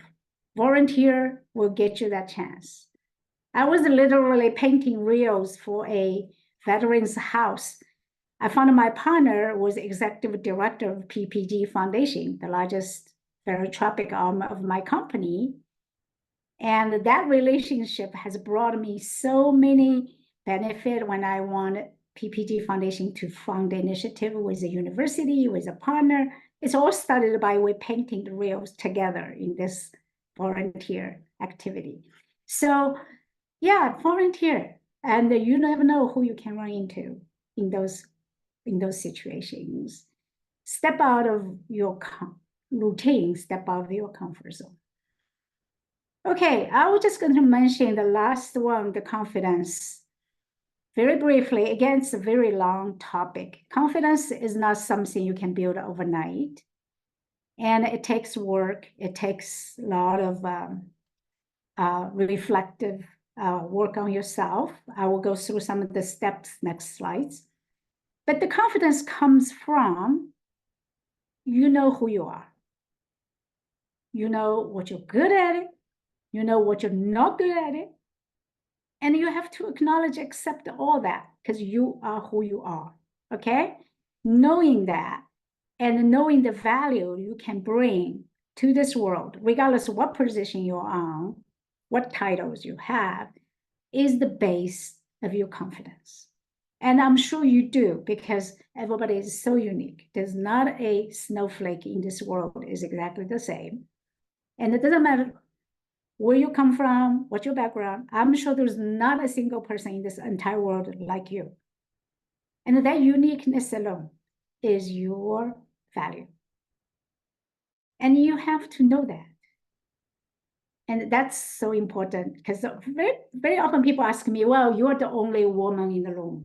volunteer will get you that chance. I was literally painting reels for a veteran's house. I found my partner was executive director of Ppg Foundation, the largest philanthropic arm of my company. And that relationship has brought me so many benefits when I wanted Ppg Foundation to fund the initiative with the university, with a partner. It's all started by we painting the reels together in this volunteer activity. So yeah, volunteer. And you never know who you can run into in those situations. Step out of your routine, step out of your comfort zone. Okay, I was just going to mention the last one, the confidence. very briefly, again, it's a very long topic. Confidence is not something you can build overnight. And it takes work. It takes a lot of reflective work on yourself. I will go through some of the steps next slides. But the confidence comes from, you know who you are. You know what you're good at it. You know what you're not good at it. And you have to acknowledge, accept all that, because you are who you are, okay? Knowing that and knowing the value you can bring to this world, regardless of what position you're on, what titles you have, is the base of your confidence. And I'm sure you do, because everybody is so unique. There's not a snowflake in this world is exactly the same. And it doesn't matter where you come from, what's your background. I'm sure there's not a single person in this entire world like you. And that uniqueness alone is your value. And you have to know that. And that's so important, because very, very often people ask me, well, you're the only woman in the room.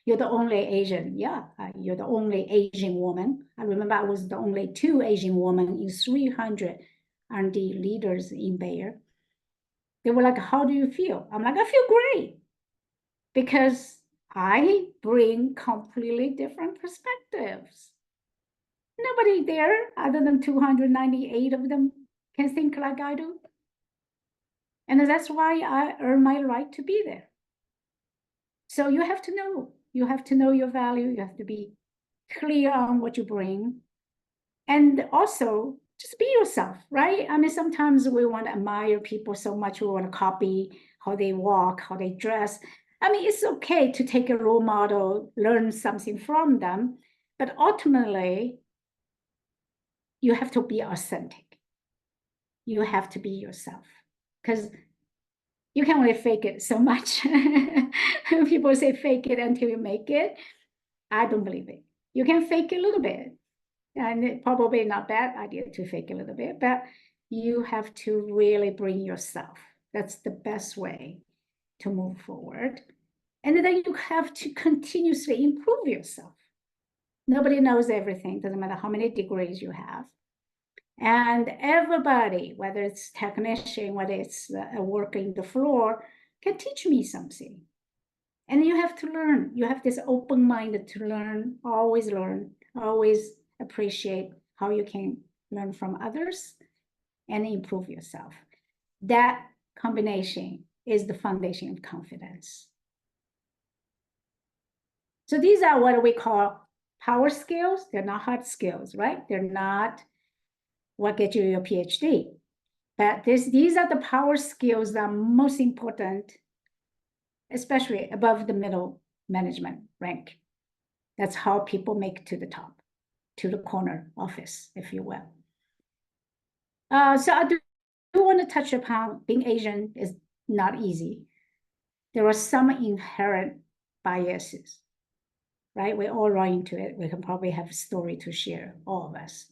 You're the only Asian. Yeah, you're the only Asian woman. I remember I was the only 2 Asian women in 300 R&D leaders in Bayer. They were like, how do you feel? I'm like, I feel great, because I bring completely different perspectives. Nobody there, other than 298 of them, can think like I do. And that's why I earn my right to be there. So you have to know your value. You have to be clear on what you bring. And also, just be yourself, right? I mean, sometimes we want to admire people so much, we want to copy how they walk, how they dress. I mean, it's okay to take a role model, learn something from them, but ultimately, you have to be authentic. You have to be yourself, because you can only fake it so much. People say fake it until you make it. I don't believe it. You can fake a little bit. And it's probably not a bad idea to fake a little bit, but you have to really bring yourself. That's the best way to move forward. And then you have to continuously improve yourself. Nobody knows everything, doesn't matter how many degrees you have. And everybody, whether it's technician, whether it's working the floor, can teach me something. And you have to learn. You have this open mind to learn, always appreciate how you can learn from others and improve yourself. That combination is the foundation of confidence. So these are what we call power skills. They're not hard skills, right? They're not what gets you your PhD. But these are the power skills that are most important, especially above the middle management rank. That's how people make to the top, to the corner office, if you will. So I do want to touch upon being Asian is not easy. There are some inherent biases, right? We all run into it. We can probably have a story to share, all of us.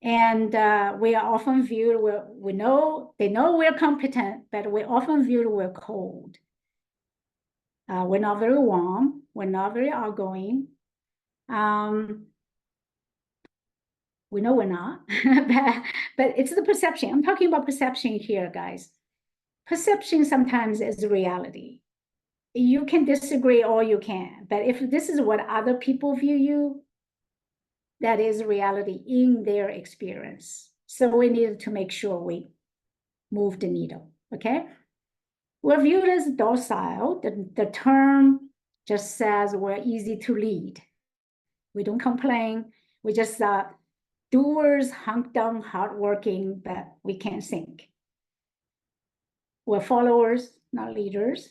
And we are often viewed, they know we're competent, but we're often viewed we're cold. We're not very warm. We're not very outgoing. We know we're not, but it's the perception. I'm talking about perception here, guys. Perception sometimes is reality. You can disagree or you can, but if this is what other people view you, that is reality in their experience. So we need to make sure we move the needle, okay? We're viewed as docile. The term just says we're easy to lead. We don't complain. We just doers, hunk down, hardworking, but we can't think. We're followers, not leaders.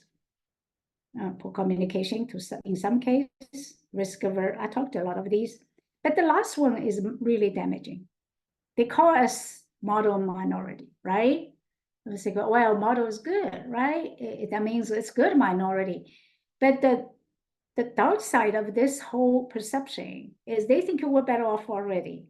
Poor communication in some cases, risk avert. I talked to a lot of these. But the last one is really damaging. They call us model minority, right? They say, well, model is good, right? That means it's good minority. But the dark side of this whole perception is they think we're better off already.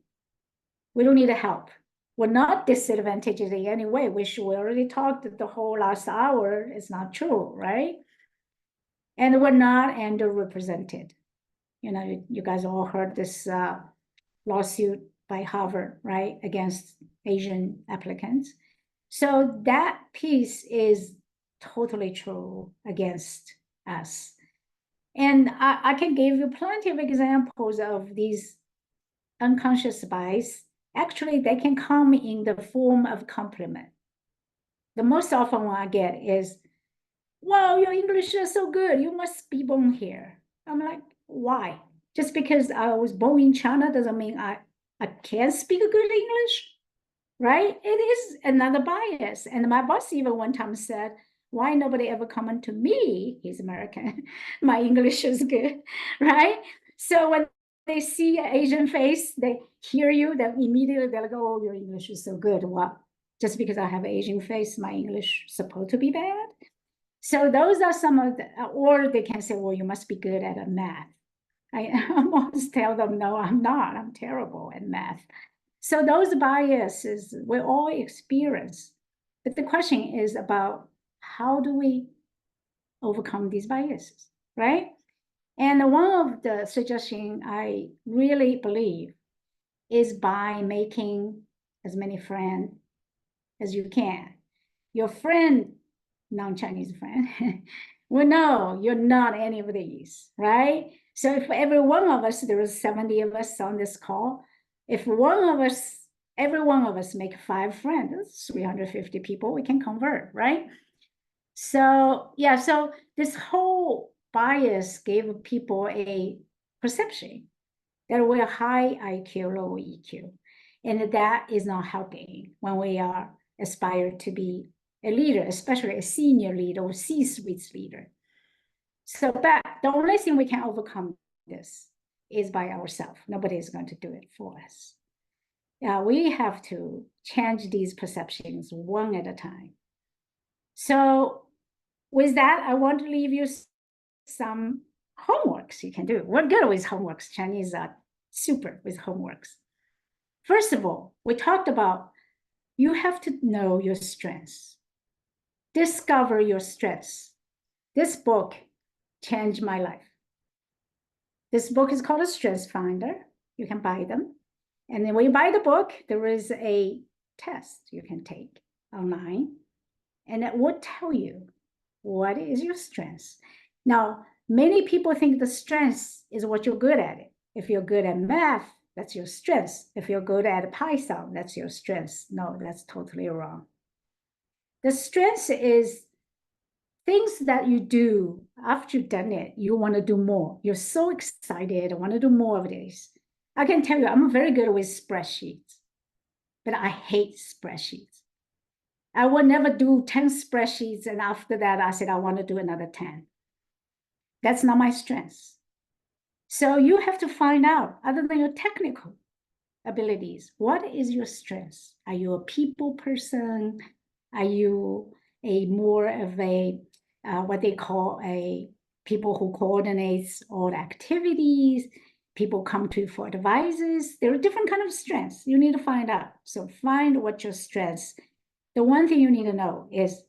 We don't need help. We're not disadvantaged in any way, which we already talked the whole last hour is not true, right? and we're not underrepresented. You know, you guys all heard this lawsuit by Harvard, right, against Asian applicants. So that piece is totally true against us. And I can give you plenty of examples of these unconscious bias. Actually, they can come in the form of compliment. The most often one I get is, wow, your English is so good. You must be born here. I'm like, why? Just because I was born in China doesn't mean I can speak good English, right? It is another bias. And my boss even one time said, why nobody ever comment to me? He's American. My English is good, right? So when they see an Asian face, they hear you, then immediately they'll go, oh, your English is so good. Well, just because I have an Asian face, my English is supposed to be bad? So those are some of the, or they can say, well, you must be good at math. I almost tell them, no, I'm not. I'm terrible at math. So those biases we all experience. But the question is about how do we overcome these biases, right? And one of the suggestions I really believe is by making as many friends as you can. Your friend, non-Chinese friend, will know you're not any of these, right? So if every one of us, there is 70 of us on this call, if every one of us make 5 friends, that's 350 people we can convert, right? So yeah, so this whole bias gave people a perception that we're high IQ, low EQ, and that is not helping when we are aspired to be a leader, especially a senior leader or C-suite leader. So, but the only thing we can overcome this is by ourselves. Nobody is going to do it for us. We have to change these perceptions one at a time. So with that, I want to leave you some homeworks you can do. We're good with homeworks. Chinese are super with homeworks. First of all, we talked about you have to know your strengths. Discover your strengths. This book changed my life. This book is called a Strengths Finder. You can buy them. And then when you buy the book, there is a test you can take online. And it will tell you what is your strengths. Now, many people think the strengths is what you're good at. If you're good at math, that's your strengths. If you're good at Python, that's your strengths. No, that's totally wrong. The strengths is things that you do after you've done it, you want to do more. You're so excited, I want to do more of this. I can tell you, I'm very good with spreadsheets, but I hate spreadsheets. I will never do 10 spreadsheets, and after that, I said, I want to do another 10. That's not my strengths. So you have to find out, other than your technical abilities, what is your strengths? Are you a people person? Are you a more of a what they call a people who coordinates all the activities? People come to you for advices. There are different kinds of strengths you need to find out. So find what your strengths. The one thing you need to know is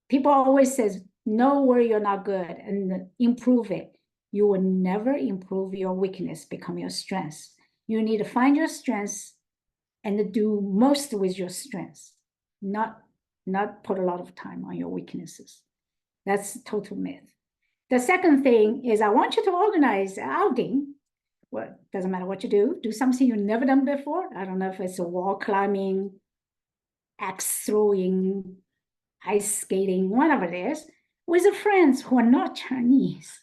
people always says, know where you're not good and improve it. You will never improve your weakness, become your strengths. You need to find your strengths and do most with your strengths, not put a lot of time on your weaknesses. That's a total myth. The second thing is I want you to organize an outing. Well, doesn't matter what you do something you've never done before. I don't know if it's a wall climbing, axe throwing, ice skating, whatever it is, with friends who are not Chinese,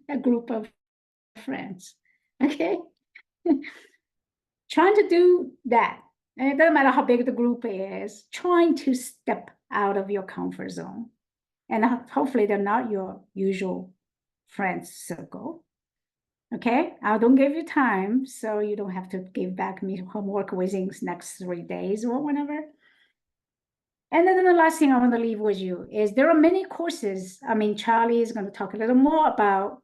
a group of friends, okay? Trying to do that, and it doesn't matter how big the group is, trying to step out of your comfort zone. And hopefully they're not your usual friends circle, okay? I don't give you time, so you don't have to give back me homework within the next 3 days or whatever. And then the last thing I want to leave with you is there are many courses. I mean, Charlie is going to talk a little more about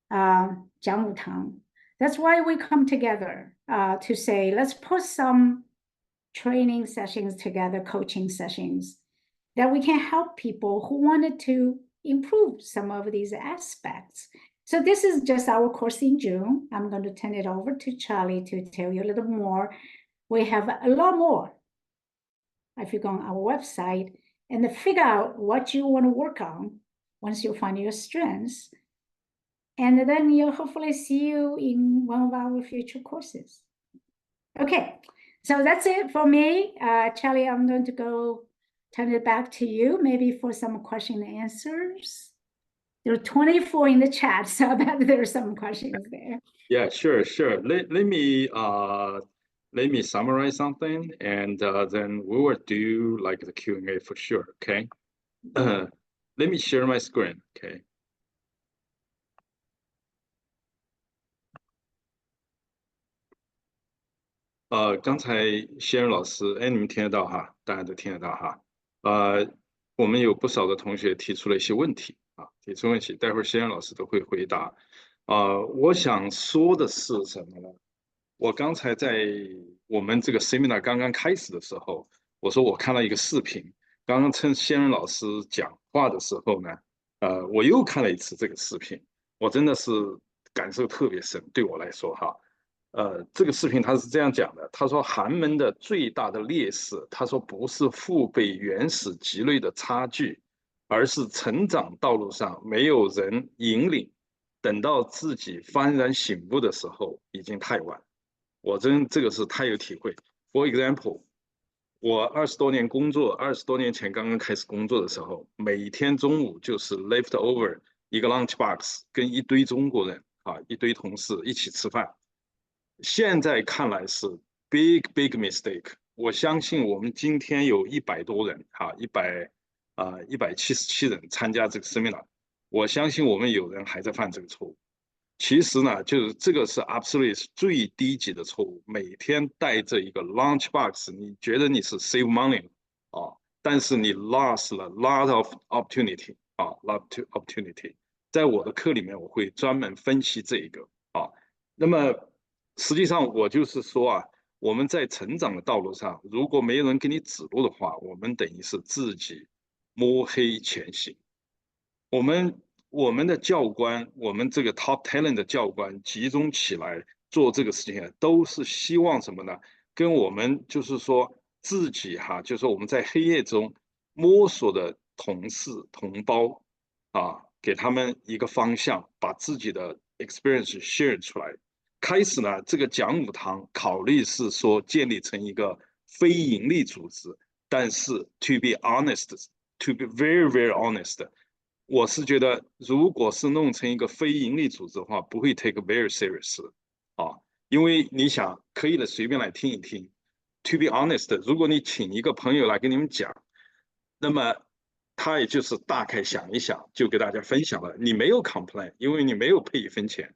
讲武堂. That's why we come together to say, let's put some training sessions together, coaching sessions, that we can help people who wanted to improve some of these aspects. So this is just our course in June. I'm going to turn it over to Charlie to tell you a little more. We have a lot more. If you go on our website and figure out what you want to work on once you find your strengths, and then you'll hopefully see you in one of our future courses. Okay, so that's it for me. Charlie, I'm going to go turn it back to you, maybe for some question and answers. There are 24 in the chat, so I bet there are some questions there. Yeah, sure. Let me summarize something, and then we will do like the Q&A for sure. Okay. Let me share my screen. Okay. 刚才Sharon老师，哎，你们听得到哈？大家都听得到哈？我们有不少的同学提出了一些问题啊，提出问题，待会儿Sharon老师都会回答。我想说的是什么呢？我刚才在我们这个 seminar 刚刚开始的时候，我说我看了一个视频，刚刚趁Sharon老师讲话的时候呢，我又看了一次这个视频，我真的是感受特别深，对我来说哈。这个视频他是这样讲的，他说韩门的最大的劣势，他说不是父辈原始积累的差距，而是成长道路上没有人引领，等到自己幡然醒悟的时候已经太晚。我这个是太有体会。For example， 我20多年工作，20多年前刚刚开始工作的时候，每天中午就是 leftover 一个 lunch box， 跟一堆中国人啊，一堆同事一起吃饭。现在看来是 big mistake。我相信我们今天有100多人哈，177人参加这个 seminar， 我相信我们有人还在犯这个错误。其实呢，就是这个是 absolutely 最低级的错误。每天带着一个 lunch box， 你觉得你是 save money 啊，但是你 lost 了 lot of opportunity 啊 ，lot of opportunity。在我的课里面，我会专门分析这一个啊。那么实际上我就是说啊，我们在成长的道路上，如果没有人给你指路的话，我们等于是自己摸黑前行。我们的教官，我们这个 top talent 的教官集中起来做这个事情，都是希望什么呢？跟我们就是说自己哈，就是说我们在黑夜中摸索的同事同胞啊，给他们一个方向，把自己的 experience share 出来。开始呢，这个讲武堂考虑是说建立成一个非盈利组织，但是 to be honest， to be very honest。我是觉得，如果是弄成一个非盈利组织的话，不会 take very serious 啊，因为你想可以的，随便来听一听。To be honest， 如果你请一个朋友来跟你们讲，那么他也就是大概想一想，就给大家分享了。你没有 complain， 因为你没有赔1分钱。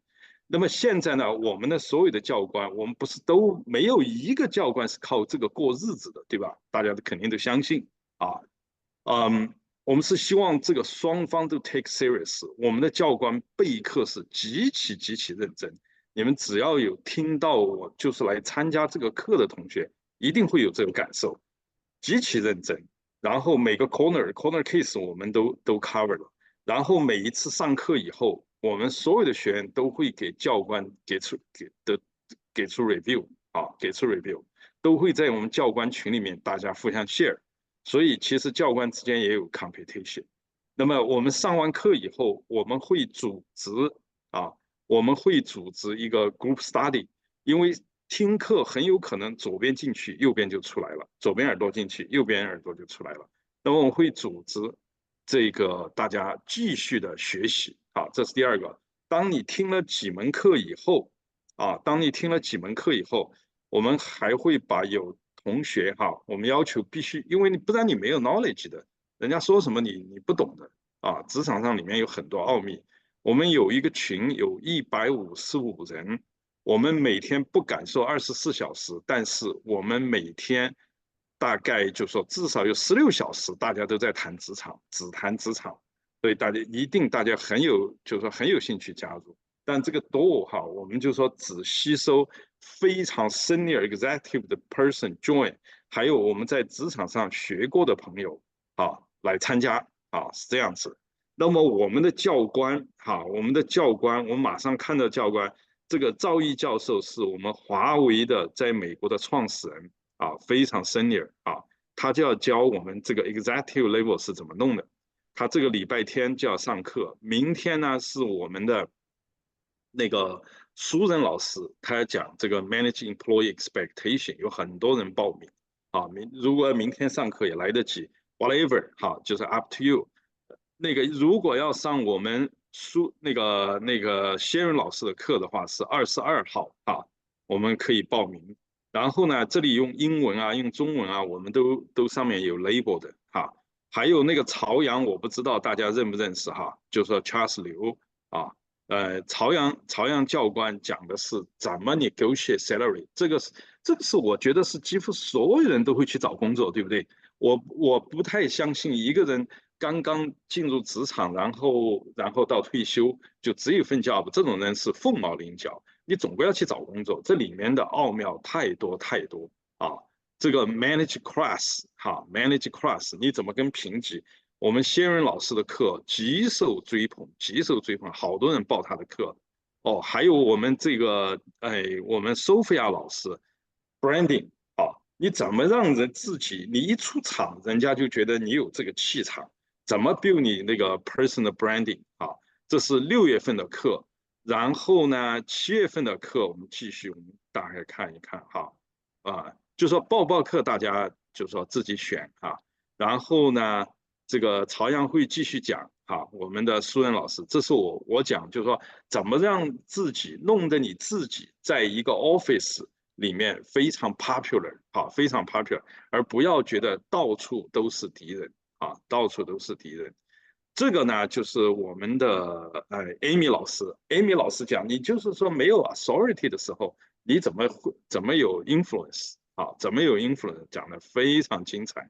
那么现在呢，我们的所有的教官，我们不是都没有一个教官是靠这个过日子的，对吧？大家肯定都相信啊，我们是希望这个双方都 take serious。我们的教官备课是极其认真。你们只要有听到我就是来参加这个课的同学，一定会有这种感受，极其认真。然后每个 corner case 我们都 cover 了。然后每一次上课以后，我们所有的学员都会给教官给出 review 啊，给出 review， 都会在我们教官群里面大家互相 share。所以其实教官之间也有 competition。那么我们上完课以后，我们会组织一个 group study， 因为听课很有可能左边进去，右边就出来了；左边耳朵进去，右边耳朵就出来了。那么我们会组织这个大家继续的学习啊，这是第二个。当你听了几门课以后，我们还会把有同学哈，我们要求必须，因为不然你没有 knowledge 的，人家说什么你不懂的啊。职场上里面有很多奥秘。我们有一个群，有155人，我们每天不敢说24小时，但是我们每天大概就说至少有16小时，大家都在谈职场，只谈职场，所以大家很有兴趣加入。但这个 door 哈，我们就说只吸收非常 senior executive 的 person join， 还有我们在职场上学过的朋友啊来参加啊，是这样子。那么我们的教官我们马上看到教官这个赵毅教授是我们华为的在美国的创始人非常 senior 他就要教我们这个 executive level 是怎么弄的。他这个礼拜天就要上课，明天呢是我们的那个苏仁老师，他要讲这个 manage employee expectation， 有很多人报名如果明天上课也来得及 ，whatever 就是 up to you。那个如果要上我们那个Sharon老师的课的话，是22号我们可以报名。然后呢，这里用英文用中文我们都上面有 label 的还有那个朝阳，我不知道大家认不认识就是说 Charles 刘朝阳教官讲的是怎么 negotiate salary， 这个是我觉得是几乎所有人都会去找工作，对不对？我不太相信一个人刚刚进入职场，然后到退休就只有一份 job， 这种人是凤毛麟角。你总归要去找工作，这里面的奥妙太多这个 manage class 你怎么跟评级？我们仙人老师的课极受追捧，好多人报他的课还有我们这个我们 Sophia 老师 branding 你怎么让人自己，你一出场，人家就觉得你有这个气场，怎么 build 你那个 personal branding 这是6月份的课，然后呢7月份的课我们继续，我们大概看一看就说报课大家就说自己选然后呢这个朝阳会继续讲我们的苏仁老师，这是我讲就是说怎么让自己弄得你自己在一个 office 里面非常 popular 非常 popular， 而不要觉得到处都是敌人到处都是敌人。这个呢就是我们的Amy 老师讲，你就是说没有 authority 的时候，你怎么有 influence 怎么有 influence， 讲得非常精彩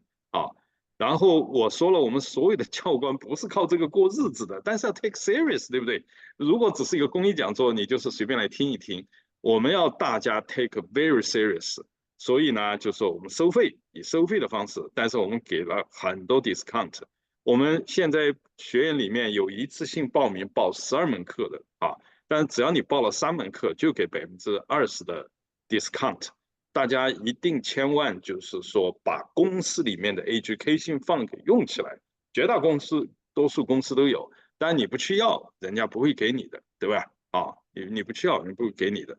然后我说了，我们所有的教官不是靠这个过日子的，但是要 take serious， 对不对？如果只是一个公益讲座，你就是随便来听一听，我们要大家 take very serious。所以呢，就是说我们收费，以收费的方式，但是我们给了很多 discount。我们现在学院里面有一次性报名报12门课的但只要你报了3门课，就给20%的 discount。大家一定千万就是说把公司里面的 education fund 给用起来，绝大多数公司都有，但你不去要，人家不会给你的，对吧？你不去要，人家不会给你的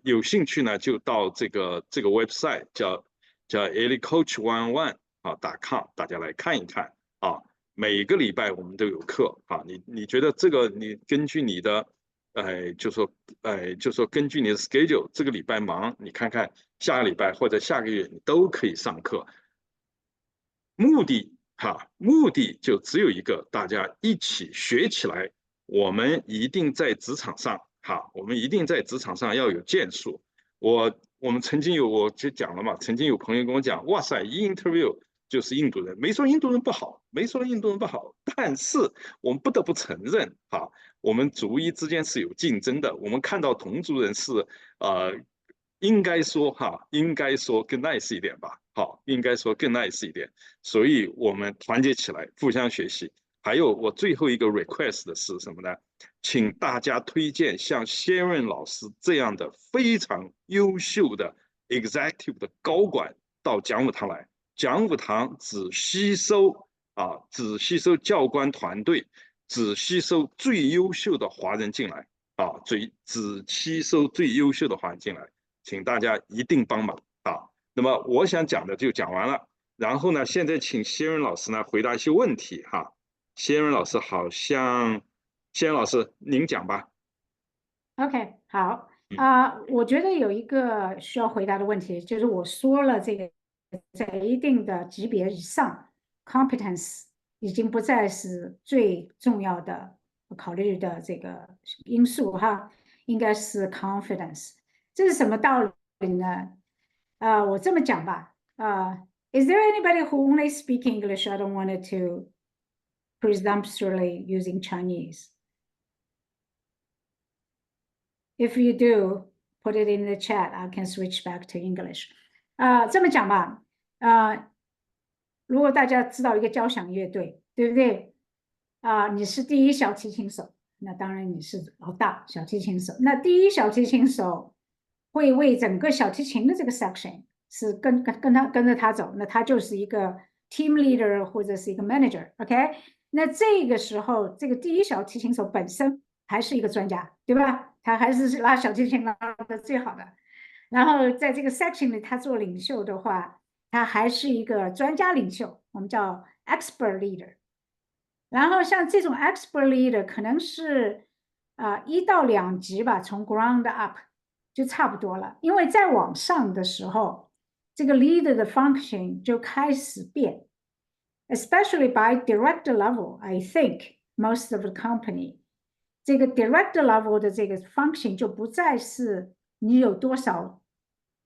有兴趣呢就到这个 website 叫 AllianceforImpact.com， 大家来看一看每个礼拜我们都有课你觉得这个你根据你的就说根据你的 schedule， 这个礼拜忙，你看看下个礼拜或者下个月你都可以上课。目的就只有一个，大家一起学起来。我们一定在职场上要有建树。我们曾经我就讲了嘛，曾经有朋友跟我讲，哇塞，一 interview 就是印度人，没说印度人不好，但是我们不得不承认我们族裔之间是有竞争的，我们看到同族人是应该说更 nice 一点吧应该说更 nice 一点，所以我们团结起来互相学习。还有我最后一个 request 的是什么呢？请大家推荐像 Sharon 老师这样的非常优秀的 executive 的高管到讲武堂来。讲武堂只吸收教官团队，只吸收最优秀的华人进来只吸收最优秀的华人进来，请大家一定帮忙那么我想讲的就讲完了，然后呢，现在请仙人老师呢回答一些问题仙人老师好像，仙人老师您讲吧。OK， 好我觉得有一个需要回答的问题，就是我说了这个在一定的级别以上 ，competence 已经不再是最重要的考虑的这个因素应该是 confidence。这是什么道理呢？我这么讲吧，Is there anybody who only speak English? I don't want it to presumptuously using Chinese. If you do, put it in the chat. I can switch back to English. 这么讲吧，如果大家知道一个交响乐队，对不对？你是第一小提琴手，那当然你是老大小提琴手。那第一小提琴手会为整个小提琴的这个 section 是跟着他走，那他就是一个 team leader 或者是一个 manager，OK？那这个时候，这个第一小提琴手本身还是一个专家，对吧？他还是拉小提琴拉的最好的。然后在这个 section 里，他做领袖的话，他还是一个专家领袖，我们叫 expert leader。然后像这种 expert leader 可能是1到2级吧，从 ground up 就差不多了。因为再往上的时候，这个 leader 的 function 就开始变。Especially by director level, I think most of the company, 这个 director level 的这个 function 就不再是你有多少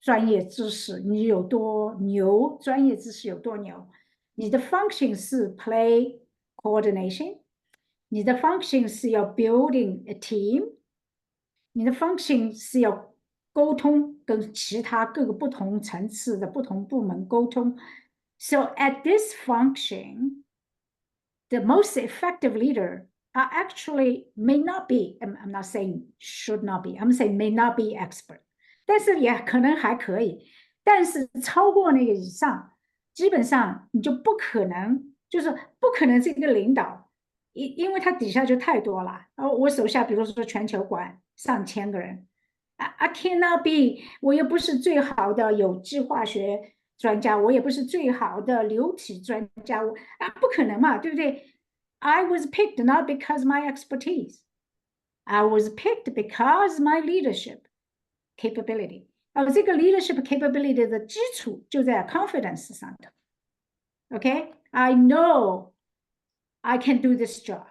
专业知识，你有多牛，专业知识有多牛。你的 function 是 play coordination, 你的 function 是要 building a team, 你的 function 是要沟通，跟其他各个不同层次的不同部门沟通。So at this function, the most effective leader are actually may not be, I'm not saying should not be, I'm saying may not be expert. 但是也可能还可以，但是超过那个以上，基本上你就不可能，就是不可能是一个领导，因为他底下就太多了。我手下比如说全球管上千个人，I cannot be， 我又不是最好的有机化学专家，我也不是最好的流体专家，不可能嘛，对不对？ I was picked not because my expertise, I was picked because my leadership capability. 这个 leadership capability 的基础就在 confidence 上头。Okay, I know I can do this job,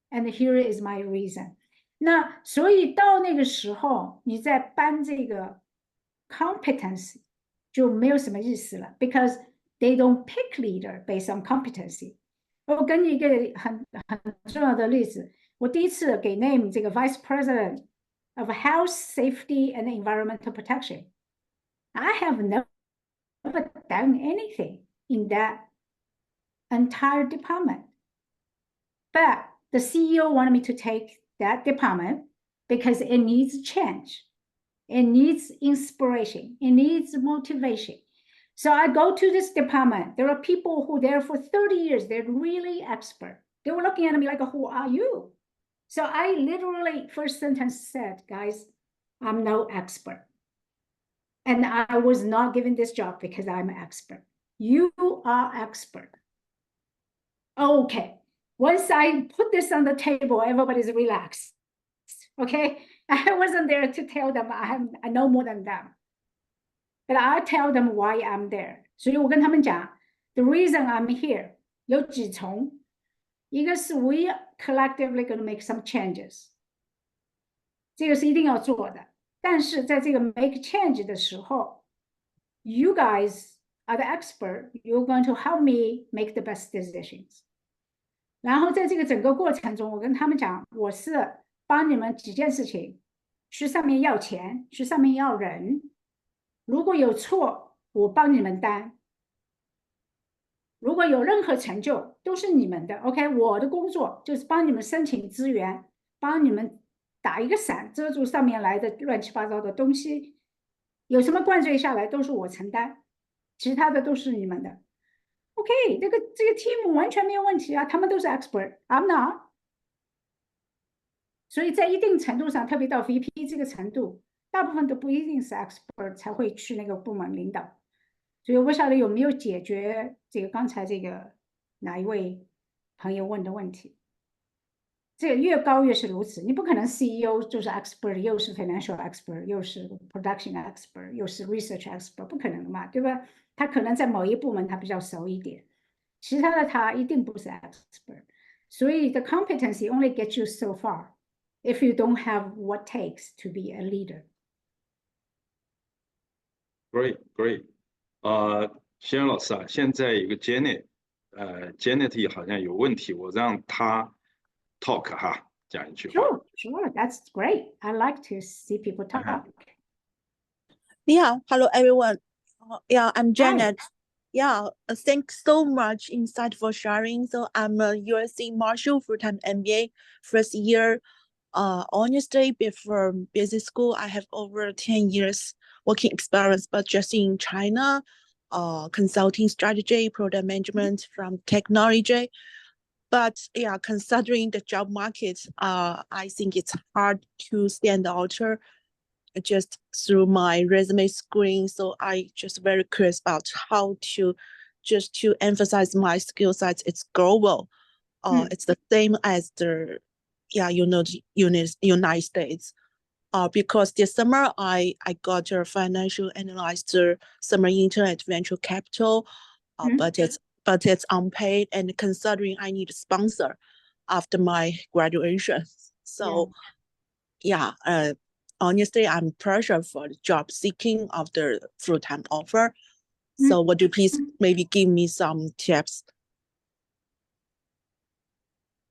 and here is my reason. 那所以到那个时候，你再搬这个 competency 就没有什么意思了 ，because they don't pick leader based on competency. 我给你一个很重要的例子，我第一次给 name 这个 Vice President of Health, Safety and Environmental Protection. I have never done anything in that entire department, but the CEO wanted me to take that department because it needs change. It needs inspiration. It needs motivation. So I go to this department. There are people who are there for 30 years. They're really expert. They were looking at me like, who are you? So I literally, first sentence said, guys, I'm no expert. And I was not given this job because I'm an expert. You are expert. Okay. Once I put this on the table, everybody's relaxed. Okay. I wasn't there to tell them I know more than them. But I tell them why I'm there. 所以我跟他们讲 the reason I'm here 有几重，一个是 we collectively going to make some changes， 这个是一定要做的。但是在这个 make change 的时候 you guys are the expert, you're going to help me make the best decisions。 然后在这个整个过程中，我跟他们讲，我是帮你们几件事情，去上面要钱，去上面要人，如果有错，我帮你们担。如果有任何成就，都是你们的。OK， 我的工作就是帮你们申请资源，帮你们打一个伞，遮住上面来的乱七八糟的东西。有什么灌醉下来，都是我承担，其他的都是你们的。OK， 这个 team 完全没有问题啊，他们都是 expert，I'm not。所以在一定程度上，特别到 VP 这个程度，大部分都不一定是 expert 才会去那个部门领导。所以我不晓得有没有解决这个刚才这个哪一位朋友问的问题。这个越高越是如此，你不可能 CEO 就是 expert， 又是 financial expert， 又是 production expert， 又是 research expert， 不可能的嘛，对吧？他可能在某一部门他比较熟一点，其他的他一定不是 expert。所以 the competency only gets you so far if you don't have what takes to be a leader. Great. Sharon 老师啊，现在有个 Janet 好像有问题，我让他 talk 哈，讲一句话。Sure, that's great. I like to see people talk. 你好 ，Hello everyone. Yeah, I'm Janet. Hi. Yeah, thanks so much, Insight, for sharing. So I'm a USC Marshall full-time MBA first year. Honestly, before business school, I have over 10 years working experience, but just in China, consulting strategy, product management from technology. But yeah, considering the job market, I think it's hard to stand out just through my resume screen. So I just very curious about how to emphasize my skill sets. It's global. It's the same as the United States. Because this summer I got a financial analyst summer intern at venture capital, but it's unpaid, and considering I need a sponsor after my graduation. So honestly, I'm pressured for the job seeking of the full-time offer. So would you please maybe give me some tips?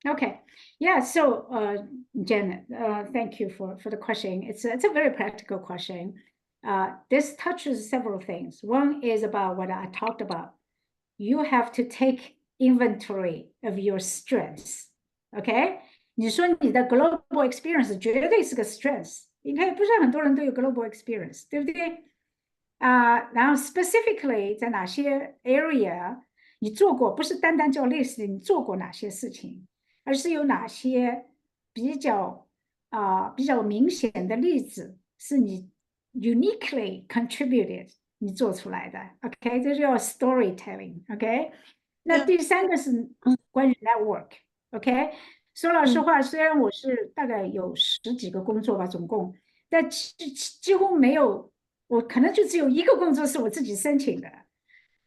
Okay. Yeah. So, Janet, thank you for the question. It's a very practical question. This touches several things. One is about what I talked about. You have to take inventory of your strengths. Okay? 你说你的 global experience 绝对是个 strength。你看，不是很多人都有 global experience， 对不对？然后 specifically 在哪些 area 你做过，不是单单叫 list 你做过哪些事情，而是有哪些比较明显的例子是你 uniquely contributed 你做出来的 ，OK， 这就叫 storytelling，OK。那第三个是关于 network，OK。说老实话，虽然我是大概有10几个工作吧，总共，但几乎没有，我可能就只有一个工作是我自己申请的，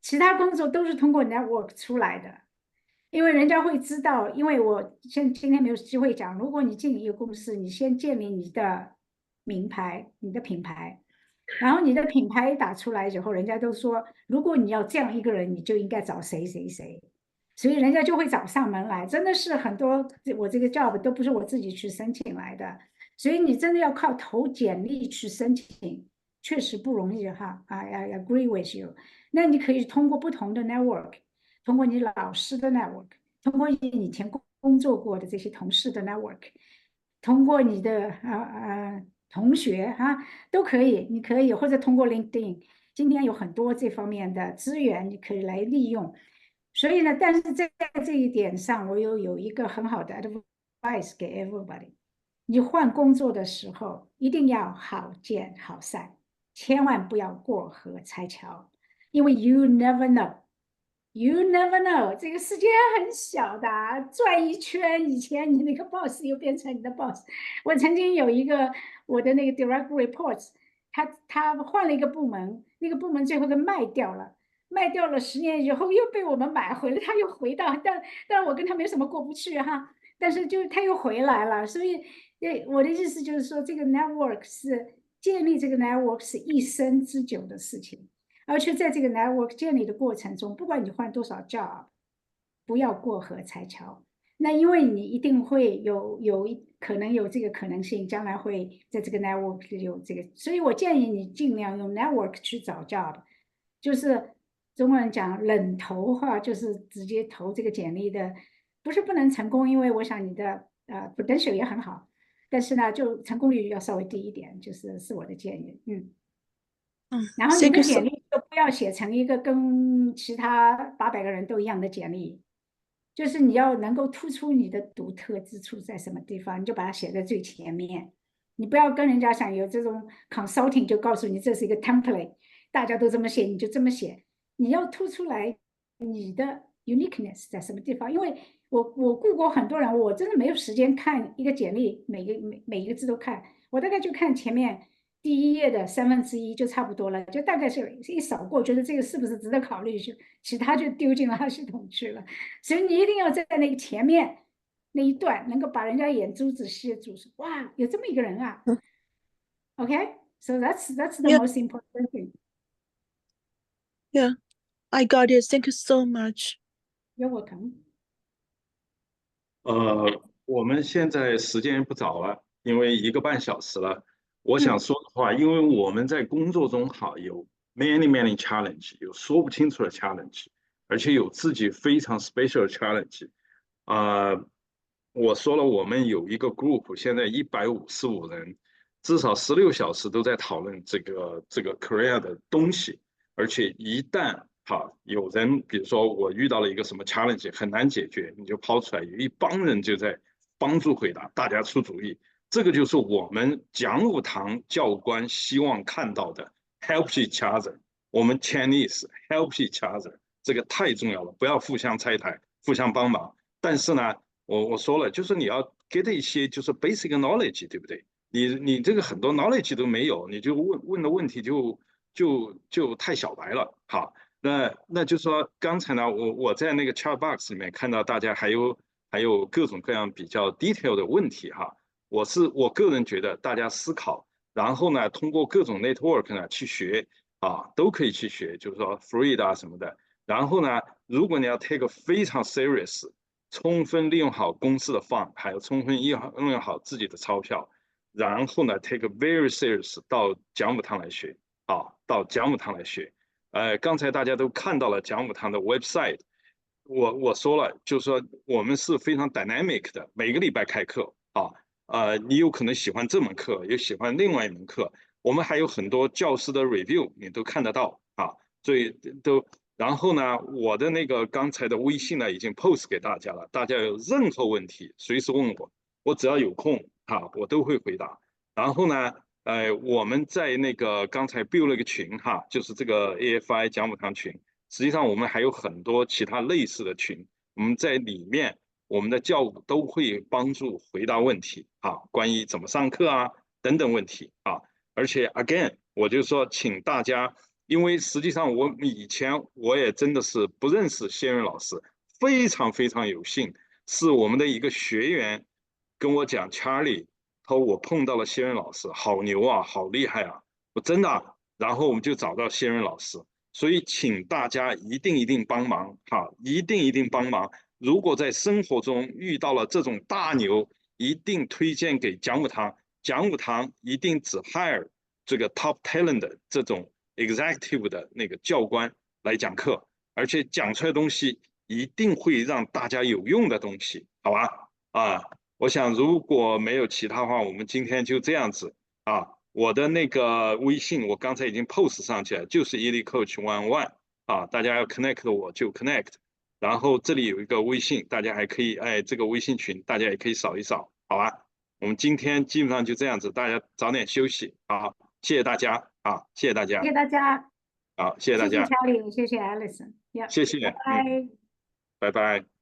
其他工作都是通过 network 出来的。因为人家会知道，因为我今天没有机会讲，如果你进一个公司，你先建立你的名牌、你的品牌，然后你的品牌打出来以后，人家都说，如果你要这样一个人，你就应该找谁谁谁。所以人家就会找上门来，真的是很多我这个 job 都不是我自己去申请来的，所以你真的要靠投简历去申请，确实不容易哈。I agree with you。那你可以通过不同的 network， 通过你老师的 network， 通过你以前工作过的这些同事的 network， 通过你的同学都可以，你可以或者通过 LinkedIn， 今天有很多这方面的资源你可以来利用。所以呢，但是在这一点上，我有一个很好的 advice 给 everybody。你换工作的时候，一定要好见好散，千万不要过河拆桥，因为 you never know，you never know， 这个世界很小的，转一圈，以前你那个 boss 又变成你的 boss。我曾经有一个我的那个 direct reports， 他换了一个部门，那个部门最后都卖掉了10年以后又被我们买回了，他又回到，但我跟他没什么过不去哈，但是就他又回来了，所以我的意思就是说，这个 network 是建立这个 network 是一生之久的事情，而且在这个 network 建立的过程中，不管你换多少 job， 不要过河拆桥。那因为你一定会可能有这个可能性，将来会在这个 network 有这个，所以我建议你尽量用 network 去找 job， 就是。中国人讲冷投话，就是直接投这个简历的，不是不能成功，因为我想你的potential 也很好，但是呢，就成功率要稍微低一点，是我的建议。然后你的简历就不要写成一个跟其他800个人都一样的简历，就是你要能够突出你的独特之处在什么地方，你就把它写在最前面。你不要跟人家想有这种 consulting 就告诉你这是一个 template， 大家都这么写，你就这么写。你要突出来你的 uniqueness 在什么地方？因为我雇过很多人，我真的没有时间看一个简历，每一个字都看，我大概就看前面第1页的1/3就差不多了，就大概是一扫过，觉得这个是不是值得考虑，就其他就丢进了他系统去了。所以你一定要在那个前面那一段能够把人家眼珠子吸住，说哇，有这么一个人啊。Okay, so that's the most important thing. Yeah, I got it. Thank you so much. You're welcome. 我们现在时间不早了，因为1个半小时了。我想说的话，因为我们在工作中有 many challenge， 有说不清楚的 challenge， 而且有自己非常 special 的 challenge。我说了，我们有一个 group， 现在155人，至少16小时都在讨论这个 career 的东西。而且一旦有人，比如说我遇到了一个什么 challenge 很难解决，你就抛出来，有一帮人就在帮助回答，大家出主意。这个就是我们讲武堂教官希望看到的 help each other。我们 Chinese help each other， 这个太重要了，不要互相拆台，互相帮忙。但是呢，我说了，就是你要 get 一些就是 basic knowledge， 对不对？你这个很多 knowledge 都没有，你就问的问题就太小白了。好，那就是说，刚才呢，我在那个 chat box 里面看到大家还有各种各样比较 detail 的问题哈。我个人觉得大家思考，然后呢，通过各种 network 呢去学都可以去学，就是说 free 什么的。然后呢，如果你要 take 非常 serious， 充分利用好公司的 fund， 还有充分利用好自己的钞票，然后呢 take very serious 到讲武堂来学到讲武堂来学。刚才大家都看到了讲武堂的 website， 我说了，就是说我们是非常 dynamic 的，每个礼拜开课你有可能喜欢这门课，也喜欢另外一门课。我们还有很多教师的 review， 你都看得到所以然后呢，我的那个刚才的微信呢已经 post 给大家了，大家有任何问题随时问我只要有空我都会回答。然后呢，我们在那个刚才 build 了一个群就是这个 AFI 讲武堂群。实际上我们还有很多其他类似的群，我们在里面我们的教务都会帮助回答问题关于怎么上课等等问题而且 again 我就说请大家，因为实际上以前我也真的是不认识谢润老师，非常有幸是我们的一个学员跟我讲 Charlie， 他说我碰到了谢润老师，好牛好厉害我真的然后我们就找到谢润老师。所以请大家一定帮忙一定帮忙。如果在生活中遇到了这种大牛，一定推荐给讲武堂，讲武堂一定只 hire 这个 top talent 的这种 executive 的那个教官来讲课，而且讲出来的东西一定会让大家有用的东西，好吧？我想如果没有其他话，我们今天就这样子我的那个微信我刚才已经 post 上去了，就是 ELICoach111大家要 connect 我就 connect， 然后这里有一个微信，大家还可以这个微信群大家也可以扫一扫，好吧？我们今天基本上就这样子，大家早点休息谢谢大家谢谢大家，谢谢大家，谢谢大家，谢谢 Charlie， 谢谢 Allison， 谢谢，拜拜。拜拜。